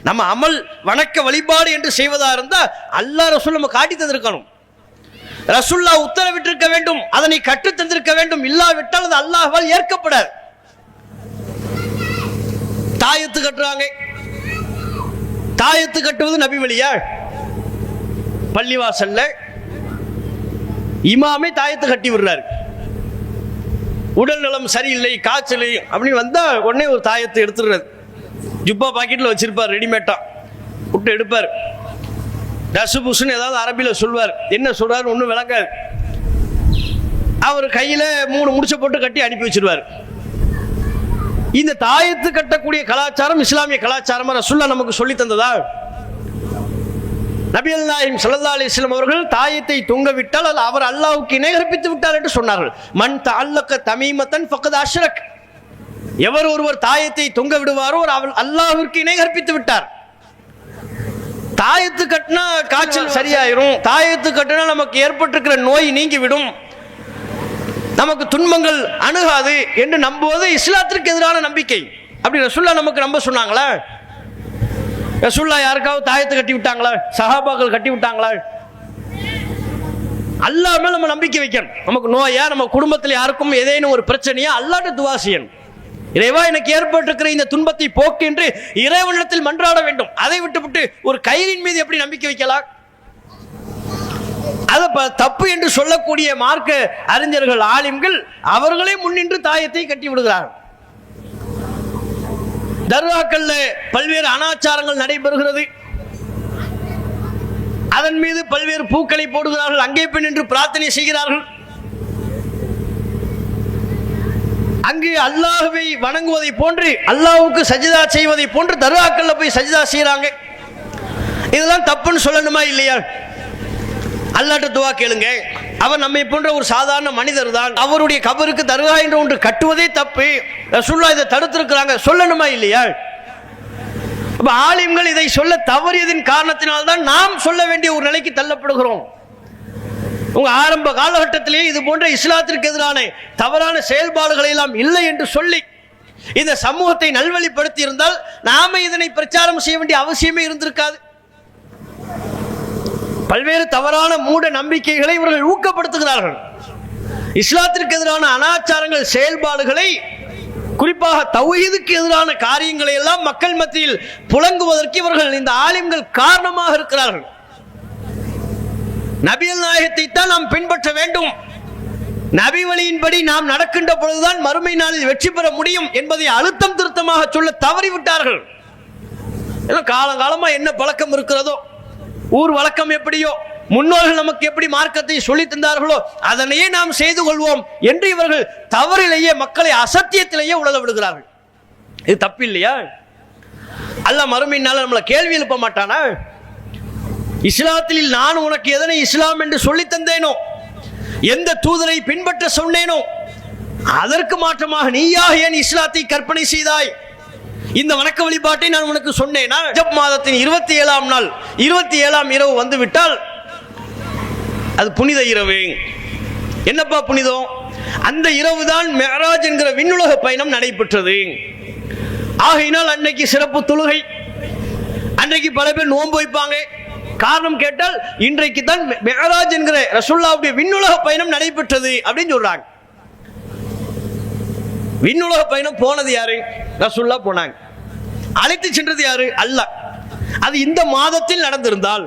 நம்ம அமல் வணக்க வழிபாடு என்று செய்வதா இருந்தா அல்லாஹ் ரசூல் நம்ம காட்டி தந்திருக்கணும். ரசூலுல்லாஹ் உத்தரவிட்டிருக்க வேண்டும், அதனை கற்று தந்திருக்க வேண்டும். இல்லாவிட்டால் அது அல்லாஹ்வால் ஏற்கப்படாது. தாயத்து கட்டுறாங்க. தாயத்து கட்டுவது நபி வழியா? பள்ளிவாசல்ல இமாமே தாயத்து கட்டி விடுறாரு. உடல் நலம் சரியில்லை, காய்ச்சல் அப்படின்னு வந்தா உடனே ஒரு தாயத்தை எடுத்துடுறது. ஜுப்பா பாக்கெட்ல வச்சிருப்பார், ரெடிமேட்டா விட்டு எடுப்பார். டசு புசுன்னு ஏதாவது அரபியில சொல்வார். என்ன சொல்றாரு ஒன்றும் விளங்காது. அவர் கையில 3 முடிச்ச போட்டு கட்டி அனுப்பி வச்சிருவார். இந்த தாயத்து கட்டக்கூடிய கலாச்சாரம் இஸ்லாமிய கலாச்சாரமா ரசூலுல்லாஹ் நமக்கு சொல்லி தந்ததா? நபிகள் நாயகம் ஸல்லல்லாஹு அலைஹி வஸல்லம் அவர்கள் தாயத்தை தொங்க விட்டால் அது அவர் அல்லாஹ்வுக்கு இணை கற்பித்து விட்டார் என்று சொன்னார்கள். மன் தஅல்லக தமீமத்தன் ஃபக்கத் அஷ்ரக். எவர் ஒருவர் தாயத்தை தொங்க விடுவாரோ அவர் அல்லாஹ்விற்கு இணை கற்பித்து விட்டார். தாயத்து கட்டினா காய்ச்சல் சரியாயிரும், தாயத்து கட்டினா நமக்கு ஏற்பட்டிருக்கிற நோய் நீங்கிவிடும், நமக்கு துன்பங்கள் அணுகாது என்று நம்புவது இஸ்லாத்திற்கு எதிரான நம்பிக்கை. அப்படி ரசூலுல்லாஹ் நமக்கு நம்ப சொன்னாங்களா? ரசூலுல்லாஹ் யாருக்காவது தாயத்தை கட்டி விட்டாங்களா? சஹாபாக்கள் கட்டி விட்டாங்களா? அல்லாஹ் மேல நம்ம நம்பிக்கை வைக்கணும். நமக்கு நோயா, நம்ம குடும்பத்தில் யாருக்கும் ஏதேனும் ஒரு பிரச்சனையா அல்லாஹ்ட்ட துஆ செய்யணும். இறைவா எனக்கு ஏற்பட்டிருக்கிற இந்த துன்பத்தை போக்கு என்று இறைவனிடத்தில் மன்றாட வேண்டும். அதை விட்டுவிட்டு ஒரு கயிறின் மீது எப்படி நம்பிக்கை வைக்கலாம்? அது தப்பு என்று சொல்லக்கூடிய மார்க்க அறிஞர்கள், ஆலிம்கள் அவர்களே முன்னின்று தாயத்தை கட்டி விடுகிறார்கள். தர்காக்கள்ல பல்வேறு அனாச்சாரங்கள் நடைபெறுகிறது. அதன் மீது பல்வேறு பூக்களை போடுகிறார்கள். அங்கே போய் நின்று பிரார்த்தனை செய்கிறார்கள். அங்கு அல்லாஹ்வை வணங்குவதை போன்று, அல்லாஹ்வுக்கு சஜிதா செய்வதை போன்று தர்காக்கள்ல போய் சஜிதா செய்யறாங்க. இதெல்லாம் தப்புன்னு சொல்லணுமா இல்லையா? அல்லாஹ்ட்ட துஆ கேளுங்க. அவர் நம்மை போன்ற ஒரு சாதாரண மனிதர் தான். அவருடைய கபருக்கு தர்கா என்று ஒன்று கட்டுவதே தப்பு. ரசூலுல்லாஹ் இதை தடுத்திருக்கிறாங்க. சொல்லணுமா இல்லையா? அப்ப ஆலிம்கள் இதை சொல்ல தவறியதின் காரணத்தினால்தான் நாம் சொல்ல வேண்டிய ஒரு நிலைக்கு தள்ளப்படுகிறோம். உங்க ஆரம்ப காலகட்டத்திலேயே இது போன்ற இஸ்லாத்திற்கு எதிரான தவறான செயல்பாடுகளை எல்லாம் இல்லை என்று சொல்லி இந்த சமூகத்தை நல்வழிப்படுத்தி இருந்தால் நாம இதனை பிரச்சாரம் செய்ய வேண்டிய அவசியமே இருந்திருக்காது. பல்வேறு தவறான மூட நம்பிக்கைகளை இவர்கள் ஊக்கப்படுத்துகிறார்கள். இஸ்லாத்திற்கு எதிரான அனாச்சாரங்கள், செயல்பாடுகளை, குறிப்பாக தௌஹீதுக்கு எதிரான காரியங்களை எல்லாம் மக்கள் மத்தியில் புழங்குவதற்கு இவர்கள் இந்த ஆலிம்கள் காரணமாக இருக்கிறார்கள். நபிகள் நாயகத்தை தான் நாம் பின்பற்ற வேண்டும். நபி வழியின்படி நாம் நடக்கின்ற பொழுதுதான் மறுமை நாளில் வெற்றி பெற முடியும் என்பதை அழுத்தம் திருத்தமாக சொல்ல தவறிவிட்டார்கள். காலங்காலமா என்ன பழக்கம் இருக்கிறதோ, ஊர் வழக்கம் எப்படியோ, முன்னோர்கள் நமக்கு எப்படி மார்க்கத்தை சொல்லி தந்தார்களோ அதனையே நாம் செய்து கொள்வோம் என்று இவர்கள் தவறிலேயே மக்களை அசத்தியத்திலேயே உழல விடுகிறார்கள். இது தப்பு இல்லையா? அல்லாஹ் மறுமை நாள் நம்மளை கேள்வி எழுப்ப மாட்டானா? இஸ்லாத்தில் நான் உனக்கு எதனை இஸ்லாம் என்று சொல்லி தந்தேனோ, எந்த தூதரை பின்பற்ற சொன்னேனோ அதற்கு மாற்றமாக நீயாக ஏன் இஸ்லாத்தை கற்பனை செய்தாய்? இந்த வணக்க வழிபாட்டை நான் உனக்கு சொன்னேனா? ரஜப் மாதத்தின் 27ஆம் நாள் 27ஆம் இரவு வந்து விட்டால் அது புனித இரவு. என்னப்பா புனிதம்? அந்த இரவு தான் மிஅராஜ் என்கிற விண்ணுலக பயணம் நடைபெற்றது. ஆகையினால் அன்னைக்கு சிறப்பு தொழுகை, அன்னைக்கு பல பேர் நோன்பு வைப்பாங்க. காரணம் கேட்டால் இன்றைக்கு தான் மிஅராஜ் என்கிற ரசூலுல்லாஹ்வுடைய விண்ணுலக பயணம் நடைபெற்றது அப்படின்னு சொல்றாங்க. விண்ணுலக பயணம் போனது யாரு? ரசூலுல்லாஹ் போனாங்க. அழைத்து சென்றது யாரு? அல்லாஹ். அது இந்த மாதத்தில் நடந்திருந்தால்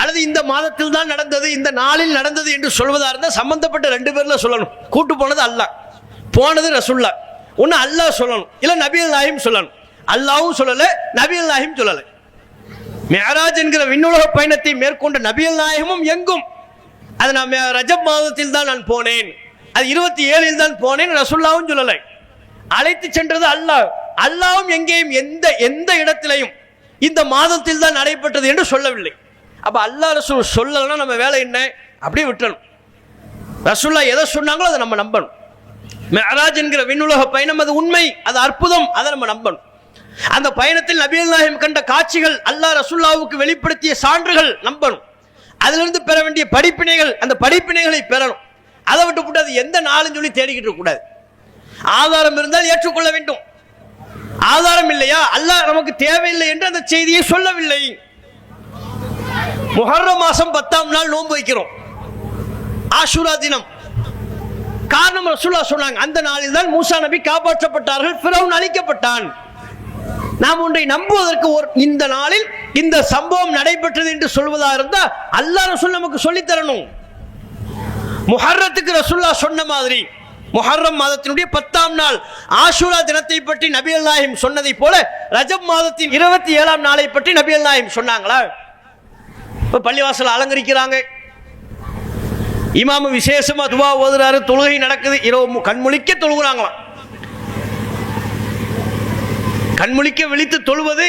அல்லது இந்த மாதத்தில் தான் நடந்தது, இந்த நாளில் நடந்தது என்று சொல்வதா இருந்தால் சம்பந்தப்பட்ட 2 பேர்ல சொல்லணும். கூட்டு போனது அல்லாஹ், போனது ரசூலுல்லாஹ். ஒன்னு அல்லாஹ் சொல்லணும், இல்ல நபிகள் நாயகம் சொல்லணும். அல்லாஹ்வும் சொல்லல, நபிகள் நாயகம் சொல்லல. மிஅராஜ் என்கிற விண்ணுலக பயணத்தை மேற்கொண்ட நபிகள் நாயகமும் எங்கும் அது நான் ரஜப் மாதத்தில் தான் நான் போனேன், அது 27இல் தான் போனேன் ரசூலுல்லாஹ்வும் சொல்லல. அழைத்து சென்றது அல்லாஹ். அல்லாஹ்வும் எங்கேயும் எந்த இடத்திலையும் இந்த மாதத்தில் தான் நடைபெற்றது என்று சொல்லவில்லை. அப்ப அல்லாஹ் ரசூல் சொல்லலன்னா நம்ம வேலை என்ன? அப்படியே விட்டணும். ரசூலுல்லாஹ் எதை சொன்னாங்களோ அதை நம்ம நம்பணும். மிஅராஜ் என்கிற விண்ணுலக பயணம் அது உண்மை, அது அற்புதம், அதை நம்ம நம்பணும். அந்த பயணத்தில் நபிகள் நாயகம் கண்ட காட்சிகள், அல்லாஹ் ரசூலுல்லாஹ்வுக்கு வெளிப்படுத்திய சான்றுகள் நம்பணும். அதிலிருந்து பெற வேண்டிய படிப்பினைகள், அந்த படிப்பினைகளை பெறணும். அதை விட்டு அது எந்த நாளும் சொல்லி தேடிக்கிட்டு இருக்க கூடாது. ஆதாரம் இருந்தால் ஏற்றுக்கொள்ள வேண்டும். ஆதாரம் இல்லையா, அல்லாஹ் நமக்கு தேவையில்லை என்று அந்த செய்தியை சொல்லவில்லை. முஹர்ரம் மாசம் 10ஆம் நாள் நோன்பு வைக்கிறோம், ஆஷூரா தினம். காரணம் ரசூலுல்லாஹ் சொன்னாங்க, அந்த நாளில் தான் மூசா நபி காப்பாற்றப்பட்டார்கள், ஃபிரௌன் அழிக்கப்பட்டான். நாம் ஒன்றை நம்புவதற்கு இந்த நாளில் இந்த சம்பவம் நடைபெற்றது என்று சொல்வதா இருந்தா அல்லாஹ் ரசூல் நமக்கு சொல்லி தரணும். முஹர்ரத்துக்கு ரசூலுல்லாஹ் சொன்ன மாதிரி முஹர்ரம் மாதத்தினுடைய 10ஆம் நாள் ஆஷூரா தினத்தை பற்றி நபிகள் நாயகம் சொன்னதை போல ரஜப் மாதத்தின் 27ஆம் நாளை பற்றி நபிகள் நாயகம் சொன்னாங்களா? இப்ப பள்ளிவாசல் அலங்கரிக்கிறாங்க, இமாமு விசேஷமா துவா ஓதுறாரு, தொழுகை நடக்குது, இரவு கண்முழிக்க தொழுகிறாங்களாம். கண்முழிக்க விழித்து தொழுவது,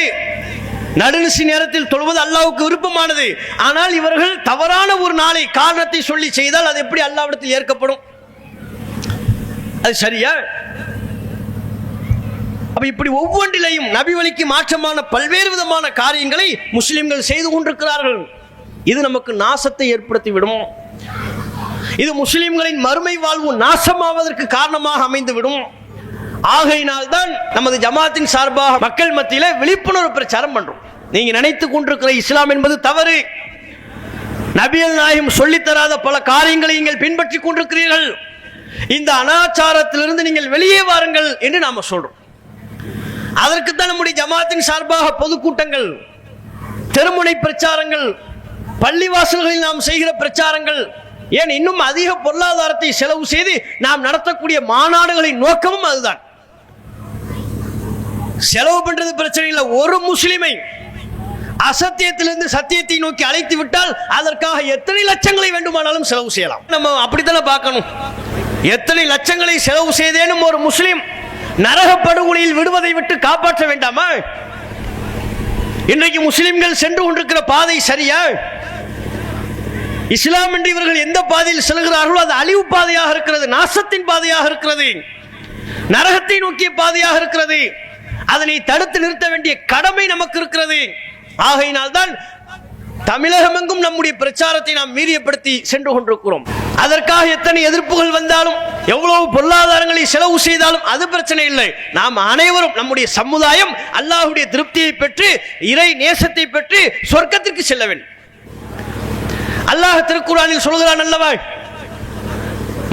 நடுநிசி நேரத்தில் தொழுவது அல்லாஹ்வுக்கு விருப்பமானது. ஆனால் இவர்கள் தவறான ஒரு நாளை காரணத்தை சொல்லி செய்தால் அது எப்படி அல்லாஹ்விடத்தில் ஏற்கப்படும்? அது சரியா? அப்ப இப்படி ஒவ்வொன்றிலையும் நபி வழிக்கு மாற்றமான பல்வேறு விதமான காரியங்களை முஸ்லிம்கள் செய்து கொண்டிருக்கிறார்கள். இது நமக்கு நாசத்தை ஏற்படுத்திவிடும். இது முஸ்லிம்களின் மறுமை வாழ்வு நாசமாவதற்கு காரணமாக அமைந்துவிடும். ஆகையினால் தான் நமது ஜமாத்தின் சார்பாக மக்கள் மத்தியில விழிப்புணர்வு பிரச்சாரம் பண்றோம். நீங்க நினைத்துக் கொண்டிருக்கிற இஸ்லாம் என்பது தவறு, நபிகள் நாயகம் சொல்லித்தராத பல காரியங்களை நீங்கள் பின்பற்றிக் கொண்டிருக்கிறீர்கள், இந்த அனாச்சாரத்திலிருந்து நீங்கள் வெளியே வாருங்கள் என்று நாம சொல்றோம். அதற்குத்தான் நம்முடைய ஜமாத்தின் சார்பாக பொதுக்கூட்டங்கள், தெருமுனை பிரச்சாரங்கள், பள்ளிவாசல்களில் நாம் செய்கிற பிரச்சாரங்கள், ஏன் இன்னும் அதிக பொருளாதாரத்தை செலவு செய்து நாம் நடத்தக்கூடிய மாநாடுகளின் நோக்கமும் அதுதான். செலவு பண்றது பிரச்சனை இல்லை. ஒரு முஸ்லிமை அசத்தியத்திலிருந்து சத்தியத்தை நோக்கி அழைத்து விட்டால் அதற்காக எத்தனை லட்சங்களை வேண்டுமானாலும் செலவு செய்யலாம். நம்ம அப்படித்தானே பார்க்கணும். எத்தனை லட்சங்களை செலவு செய்தேனும் ஒரு முஸ்லிம் நரக படுகொலையில் விடுவதை விட்டு காப்பாற்ற வேண்டாமா? இன்றைக்கு முஸ்லிம்கள் சென்று கொண்டிருக்கிற பாதை சரியா? இஸ்லாம் என்று இவர்கள் எந்த பாதையில் செல்கிறார்களோ அது அழிவு பாதையாக இருக்கிறது, நாசத்தின் பாதையாக இருக்கிறது, நரகத்தை நோக்கிய பாதையாக இருக்கிறது. அதனை தடுத்து நிறுத்த வேண்டிய கடமை நமக்கு இருக்கிறது. ஆகையினால் தான் தமிழகம் எங்கும் நம்முடைய பிரச்சாரத்தை நாம் வீரியப்படுத்தி சென்று கொண்டிருக்கிறோம். அதற்காக எத்தனை எதிர்ப்புகள் வந்தாலும், எவ்வளவு பொருளாதாரங்களை செலவு செய்தாலும் அது பிரச்சனை இல்லை. நாம் அனைவரும் நம்முடைய சமுதாயம் அல்லாஹ்வுடைய திருப்தியை பெற்று இறை நேசத்தை பெற்று சொர்க்கத்திற்கு செல்ல வேண்டும். அல்லாஹ் திருக்குர்ஆனில் சொல்கிறான் அல்லவா,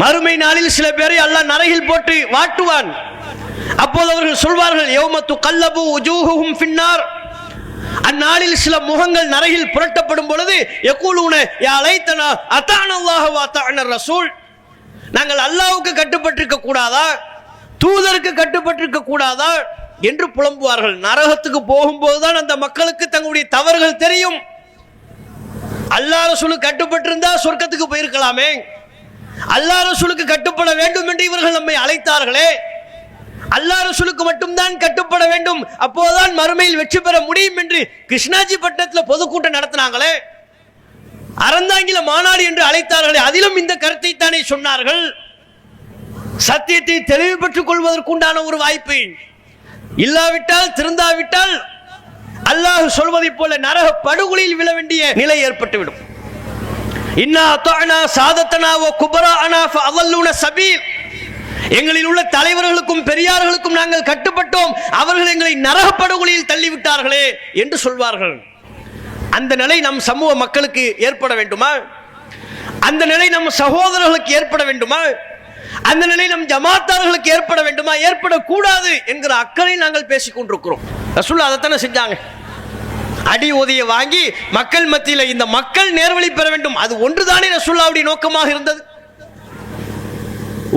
மறுமை நாளில் சில பேரை அல்லாஹ் நரகில் போட்டு வாட்டுவான். அப்போது அவர்கள் சொல்வார்கள், யௌம துகல்லபு உஜூஹுஹும் ஃபின்னார், அந்நாளில் சில முகங்கள் நரகில் புரட்டப்படும் பொழுது யகூலூன யா லைத்தனா அத்தானல்லாஹு வ அத்தானர் ரசூல், நாங்கள் அல்லாஹ்வுக்கு கட்டுப்பட்டிருக்க கூடாதா, தூதருக்கு கட்டுப்பட்டிருக்க கூடாதா என்று புலம்புவார்கள். நரகத்துக்கு போகும்போதுதான் அந்த மக்களுக்கு தங்களுடைய தவறுகள் தெரியும். அல்லாஹ் ரசூலுக்கு கட்டுப்பட்டிருந்தா சொர்க்கத்துக்கு போயிருக்கலாமே, அல்லாஹ் ரசூலுக்கு கட்டுப்பட வேண்டும் என்று இவர்கள் நம்மை அழைத்தார்களே, அல்லாஹ் ரசூலுக்கு மட்டும்தான் கட்டுப்பட வேண்டும், அப்போதான் மறுமையில் வெற்றி பெற முடியும் என்று கிருஷ்ணாஜி பட்டணத்தில் பொதுக்கூட்டம் நடத்தினாங்களே, அறந்தாங்கில மாநாடு என்று அழைத்தார்களே, அதிலும் இந்த கருத்தை தானே சொன்னார்கள். சத்தியத்தை தெளிவு பெற்றுக் கொள்வதற்குண்டான ஒரு வாய்ப்பு இல்லாவிட்டால், திருந்தாவிட்டால் அல்லாஹ் சொல்வதை போல நரக படுகொலியில் விழ வேண்டிய நிலை ஏற்பட்டுவிடும். இன்னா அத்தானா சாதத்தனா வ குபரானா ஃபஅல்லூன சபீல், எங்களில் உள்ள தலைவர்களுக்கும் பெரியார்களுக்கும் நாங்கள் கட்டுப்பட்டோம், அவர்கள் எங்களை நரக படுகொலியில் தள்ளிவிட்டார்களே என்று சொல்வார்கள். அந்த நிலை நம் சமூக மக்களுக்கு ஏற்பட வேண்டுமா? அந்த நிலை நம் சகோதரர்களுக்கு ஏற்பட வேண்டுமா? அந்த நிலை நம் ஜமாத்தார்களுக்கு ஏற்பட வேண்டுமா? ஏற்படக்கூடாது என்கிற அக்கறை நாங்கள் பேசிக் கொண்டிருக்கிறோம். ரசூலுல்லாஹ் அதைத்தானே செஞ்சாங்க. அடி உதைய வாங்கி மக்கள் மத்தியில் இந்த மக்கள் நேர்வழி பெற வேண்டும், அது ஒன்றுதானே ரசூலுல்லாஹ்வுடைய நோக்கமாக இருந்தது.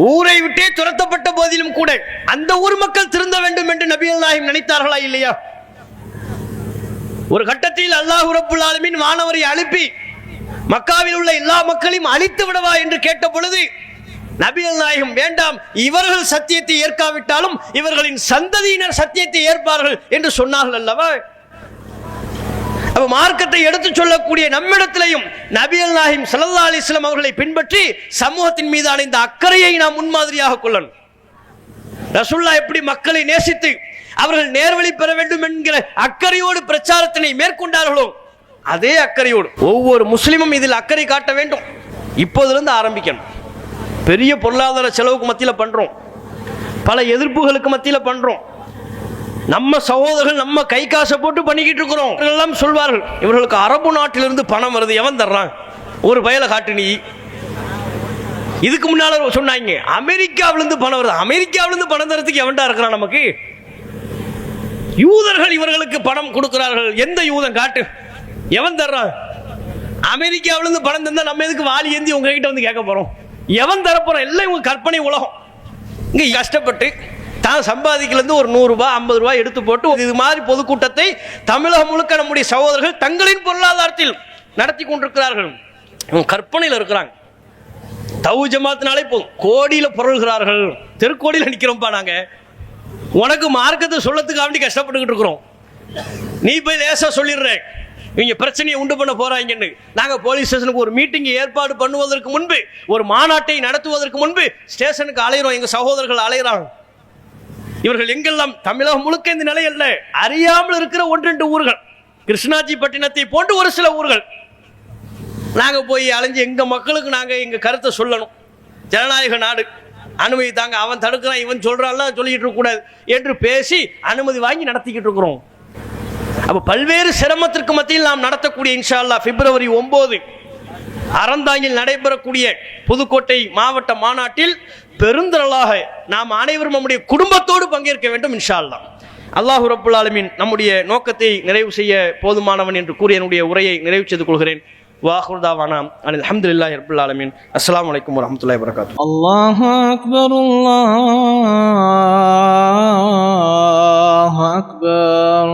ஊரை விட்டே துரத்தப்பட்ட போதிலும் கூட அந்த ஊர் மக்கள் திருந்த வேண்டும் என்று நபிகள் நாயகம் நினைத்தார்களா இல்லையா? ஒரு கட்டத்தில் அல்லாஹ் ரப்புல் ஆலமீன் வானவரை அனுப்பி மக்காவில் உள்ள எல்லா மக்களையும் அழித்து விடவா என்று கேட்ட பொழுது நபிகள் நாயகம் வேண்டாம், இவர்கள் சத்தியத்தை ஏற்காவிட்டாலும் இவர்களின் சந்ததியினர் சத்தியத்தை ஏற்பார்கள் என்று சொன்னார்கள் அல்லவா? அப்ப மார்க்கத்தை எடுத்து சொல்லக்கூடிய நம்மிடத்திலையும் நபிகள் நாயகம் ஸல்லல்லாஹு அலைஹி வஸல்லம் அவர்களை பின்பற்றி சமூகத்தின் மீதான இந்த அக்கறையை நாம் முன்மாதிரியாக கொள்ளணும். ரசூலுல்லாஹ் எப்படி மக்களை நேசித்து அவர்கள் நேர்வழி பெற வேண்டும் என்கிற அக்கறையோடு பிரச்சாரத்தினை மேற்கொண்டார்களோ அதே அக்கறையோடு ஒவ்வொரு முஸ்லிமும் இதில் அக்கறை காட்ட வேண்டும். இப்போதிலிருந்து ஆரம்பிக்கணும். பெரிய பொருளாதார செலவுக்கு மத்தியில் பண்றோம், பல எதிர்ப்புகளுக்கு மத்தியில் பண்றோம். நம்ம சகோதரர்கள் நம்ம கை காசை போட்டு பண்ணிக்கிட்டு இருக்கிறோம். எல்லாம் சொல்வார்கள், இவர்களுக்கு அரபு நாட்டிலிருந்து பணம் வருது, எவன் தர்றான்? ஒரு பயலை காட்டு நீ. இதுக்கு முன்னால சொன்னாங்க அமெரிக்காவிலிருந்து பணம் வருது. அமெரிக்காவிலிருந்து பணம் தரத்துக்கு எவன்டா இருக்கிறான்? நமக்கு யூதர்கள் இவர்களுக்கு பணம் கொடுக்கிறார்கள். எந்த யூதன் காட்டு, எவன் தர்றான்? அமெரிக்காவிலிருந்து பணம் தந்தா நம்ம எதுக்கு வாலி ஏந்தி உங்ககிட்ட வந்து கேட்க போறோம்? எவன் தரப்போறோம்? எல்லாம் இவங்க கற்பனை உலகம். இங்க கஷ்டப்பட்டு தான் சம்பாதிக்கலேருந்து ஒரு 100 ரூபாய் 50 ரூபாய் எடுத்து போட்டு இது மாதிரி பொதுக்கூட்டத்தை தமிழகம் முழுக்க நம்முடைய சகோதரர்கள் தங்களின் பொருளாதாரத்தில் நடத்தி கொண்டிருக்கிறார்கள். கற்பனையில் இருக்கிறாங்க. தவு ஜமாத்தினாலே போதும் கோடியில் பொருள்கிறார்கள். தெருக்கோடியில் நிற்கிறோம்ப்பா நாங்க. உனக்கு மார்க்கத்தை சொல்லத்துக்கு அப்படி கஷ்டப்பட்டுக்கிட்டு இருக்கிறோம். நீ போய் லேசா சொல்லிடுற இவங்க பிரச்சனையை உண்டு பண்ண போறாங்கன்னு. நாங்க போலீஸ் ஸ்டேஷனுக்கு ஒரு மீட்டிங் ஏற்பாடு பண்ணுவதற்கு முன்பு, ஒரு மாநாட்டை நடத்துவதற்கு முன்பு ஸ்டேஷனுக்கு அலைகிறோம். எங்க சகோதரர்கள் அலைகிறாங்க. இவர்கள் எங்கெல்லாம் தமிழகம் முழுக்க இந்த நிலை அல்ல, அறியாமல் இருக்கிற 1-2 ஊர்கள், கிருஷ்ணாஜி பட்டினத்தை போன்று ஒரு சில ஊர்கள். நாங்க போய் அலைஞ்சு எங்க மக்களுக்கு நாங்க எங்க கருத்தை சொல்லணும். ஜனநாயக நாடு, அனுமதி தாங்க, அவன் தடுக்கிறான் இவன் சொல்றான்லாம் சொல்லிட்டு இருக்க கூடாது என்று பேசி அனுமதி வாங்கி நடத்திக்கிட்டு இருக்கிறோம். அப்ப பல்வேறு சிரமத்திற்கு மத்தியில் நாம் நடத்தக்கூடிய இன்ஷா அல்லாஹ் பிப்ரவரி 9 அறந்தாங்கில் நடைபெறக்கூடிய புதுக்கோட்டை மாவட்ட மாநாட்டில் பெருந்திரளாக நாம் அனைவரும் நம்முடைய குடும்பத்தோடு பங்கேற்க வேண்டும் இன்ஷா அல்லாஹ். அல்லாஹ் ரப்புல் ஆலமீன் நம்முடைய நோக்கத்தை நிறைவு செய்ய போதுமானவன் என்று கூறி என்னுடைய உரையை நிறைவு செய்து கொள்கிறேன். வாஹிரு தாவானா அனில் ஹம்துலில்லாஹி ரப்பில் ஆலமீன். அஸ்ஸலாமு அலைக்கும் வரஹ்மத்துல்லாஹி வபரகாத்துஹு. அல்லாஹு அக்பர், அல்லாஹு அக்பர்.